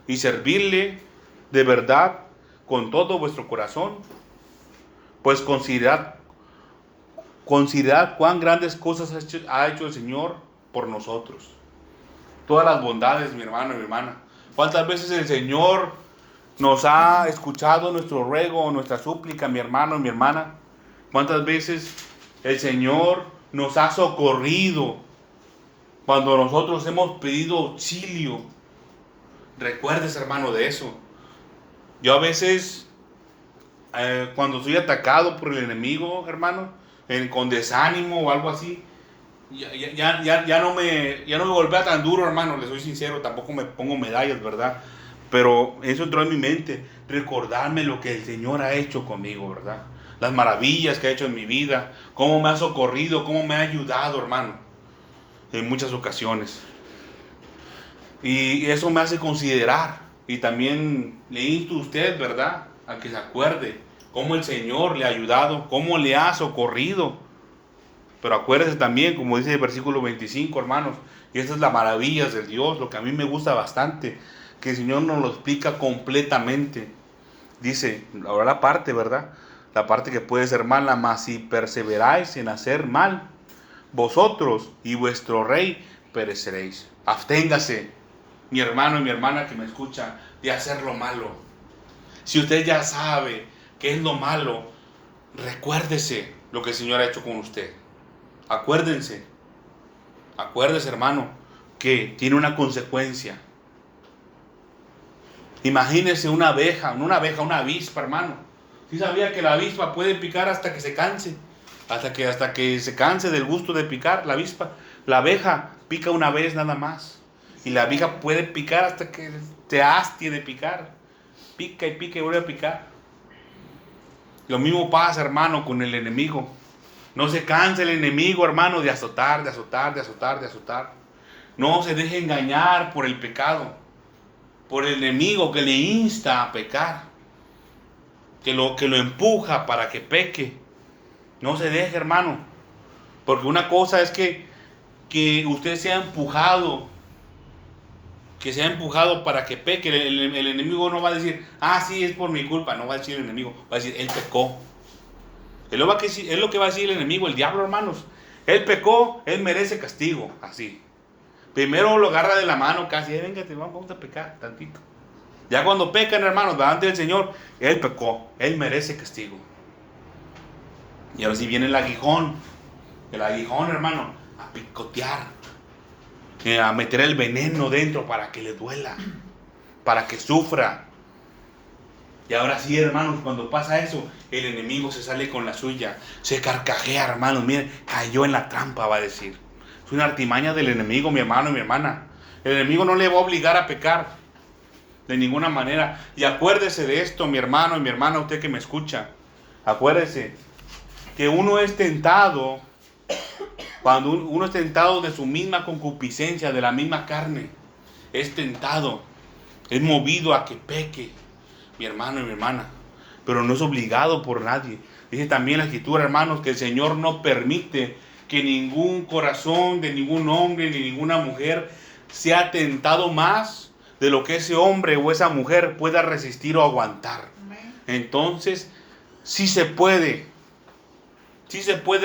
y servirle de verdad con todo vuestro corazón, pues considerad cuán grandes cosas ha hecho el Señor por nosotros. Todas las bondades, mi hermano y mi hermana. ¿Cuántas veces el Señor nos ha escuchado nuestro ruego, nuestra súplica, mi hermano y mi hermana? ¿Cuántas veces el Señor nos ha socorrido cuando nosotros hemos pedido auxilio? Recuerdes, hermano, de eso. Yo a veces, cuando soy atacado por el enemigo, hermano, con desánimo o algo así, ya no me golpea tan duro, hermano, le soy sincero, tampoco me pongo medallas, ¿verdad? Pero eso entró en mi mente, recordarme lo que el Señor ha hecho conmigo, ¿verdad? Las maravillas que ha hecho en mi vida, cómo me ha socorrido, cómo me ha ayudado, hermano, en muchas ocasiones. Y eso me hace considerar, y también le insto a usted, ¿verdad?, a que se acuerde cómo el Señor le ha ayudado, cómo le ha socorrido. Pero acuérdese también, como dice el versículo 25, hermanos, y estas es las maravillas de Dios, lo que a mí me gusta bastante, que el Señor nos lo explica completamente. Dice, ahora la parte, ¿verdad?, la parte que puede ser mala, mas si perseveráis en hacer mal, vosotros y vuestro rey pereceréis. Absténgase, mi hermano y mi hermana que me escucha, de hacer lo malo. Si usted ya sabe qué es lo malo, recuérdese lo que el Señor ha hecho con usted. Acuérdese, hermano, que tiene una consecuencia. Imagínese una avispa, hermano. ¿Sí sabía que la avispa puede picar hasta que se canse? Hasta que se canse del gusto de picar la avispa. La abeja pica una vez nada más. Y la abeja puede picar hasta que se hastie de picar. Pica y pica y vuelve a picar. Lo mismo pasa, hermano, con el enemigo. No se canse el enemigo, hermano, de azotar, de azotar, de azotar, de azotar. No se deje engañar por el pecado. por el enemigo que le insta a pecar, que lo empuja para que peque. No se deje, hermano, porque una cosa es que usted sea empujado, para que peque. El enemigo no va a decir, sí, es por mi culpa. No va a decir el enemigo, va a decir, él pecó. Es lo que va a decir el enemigo, el diablo, hermanos. Él pecó, él merece castigo, así. Primero lo agarra de la mano casi, véngate, vamos a pecar tantito. Ya cuando pecan, hermanos, delante del Señor, él pecó, él merece castigo. Y ahora sí viene el aguijón, hermano, a picotear, a meter el veneno dentro para que le duela, para que sufra. Y ahora sí, hermanos, cuando pasa eso, el enemigo se sale con la suya, se carcajea, hermanos, miren, cayó en la trampa, va a decir. Es una artimaña del enemigo, mi hermano y mi hermana. El enemigo no le va a obligar a pecar, de ninguna manera. Y acuérdese de esto, mi hermano y mi hermana, usted que me escucha. Acuérdese que uno es tentado, cuando uno es tentado de su misma concupiscencia, de la misma carne. Es tentado, es movido a que peque, mi hermano y mi hermana, pero no es obligado por nadie. Dice también la Escritura, hermanos, que el Señor no permite que ningún corazón de ningún hombre ni ninguna mujer sea tentado más de lo que ese hombre o esa mujer pueda resistir o aguantar. Entonces, sí se puede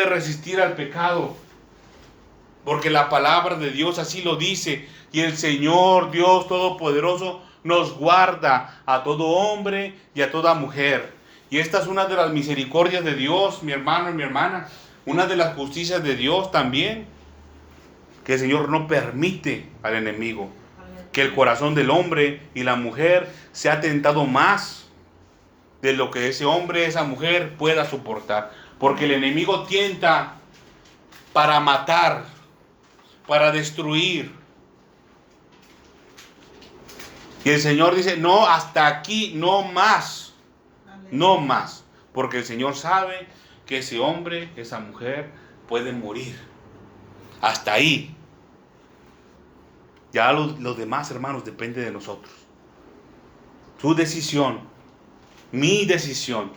resistir al pecado, porque la palabra de Dios así lo dice, y el Señor Dios Todopoderoso nos guarda a todo hombre y a toda mujer. Y esta es una de las misericordias de Dios, mi hermano y mi hermana, una de las justicias de Dios también, que el Señor no permite al enemigo que el corazón del hombre y la mujer sea tentado más de lo que ese hombre, esa mujer pueda soportar, porque el enemigo tienta para matar, para destruir. Y el Señor dice, no, hasta aquí, no más, no más, porque el Señor sabe que ese hombre, esa mujer puede morir. Hasta ahí. Ya los demás, hermanos, depende de nosotros. Su decisión, mi decisión.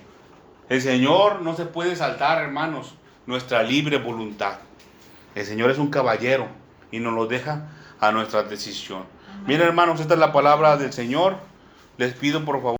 El Señor no se puede saltar, hermanos, nuestra libre voluntad. El Señor es un caballero y nos lo deja a nuestra decisión. Miren, hermanos, esta es la palabra del Señor. Les pido por favor.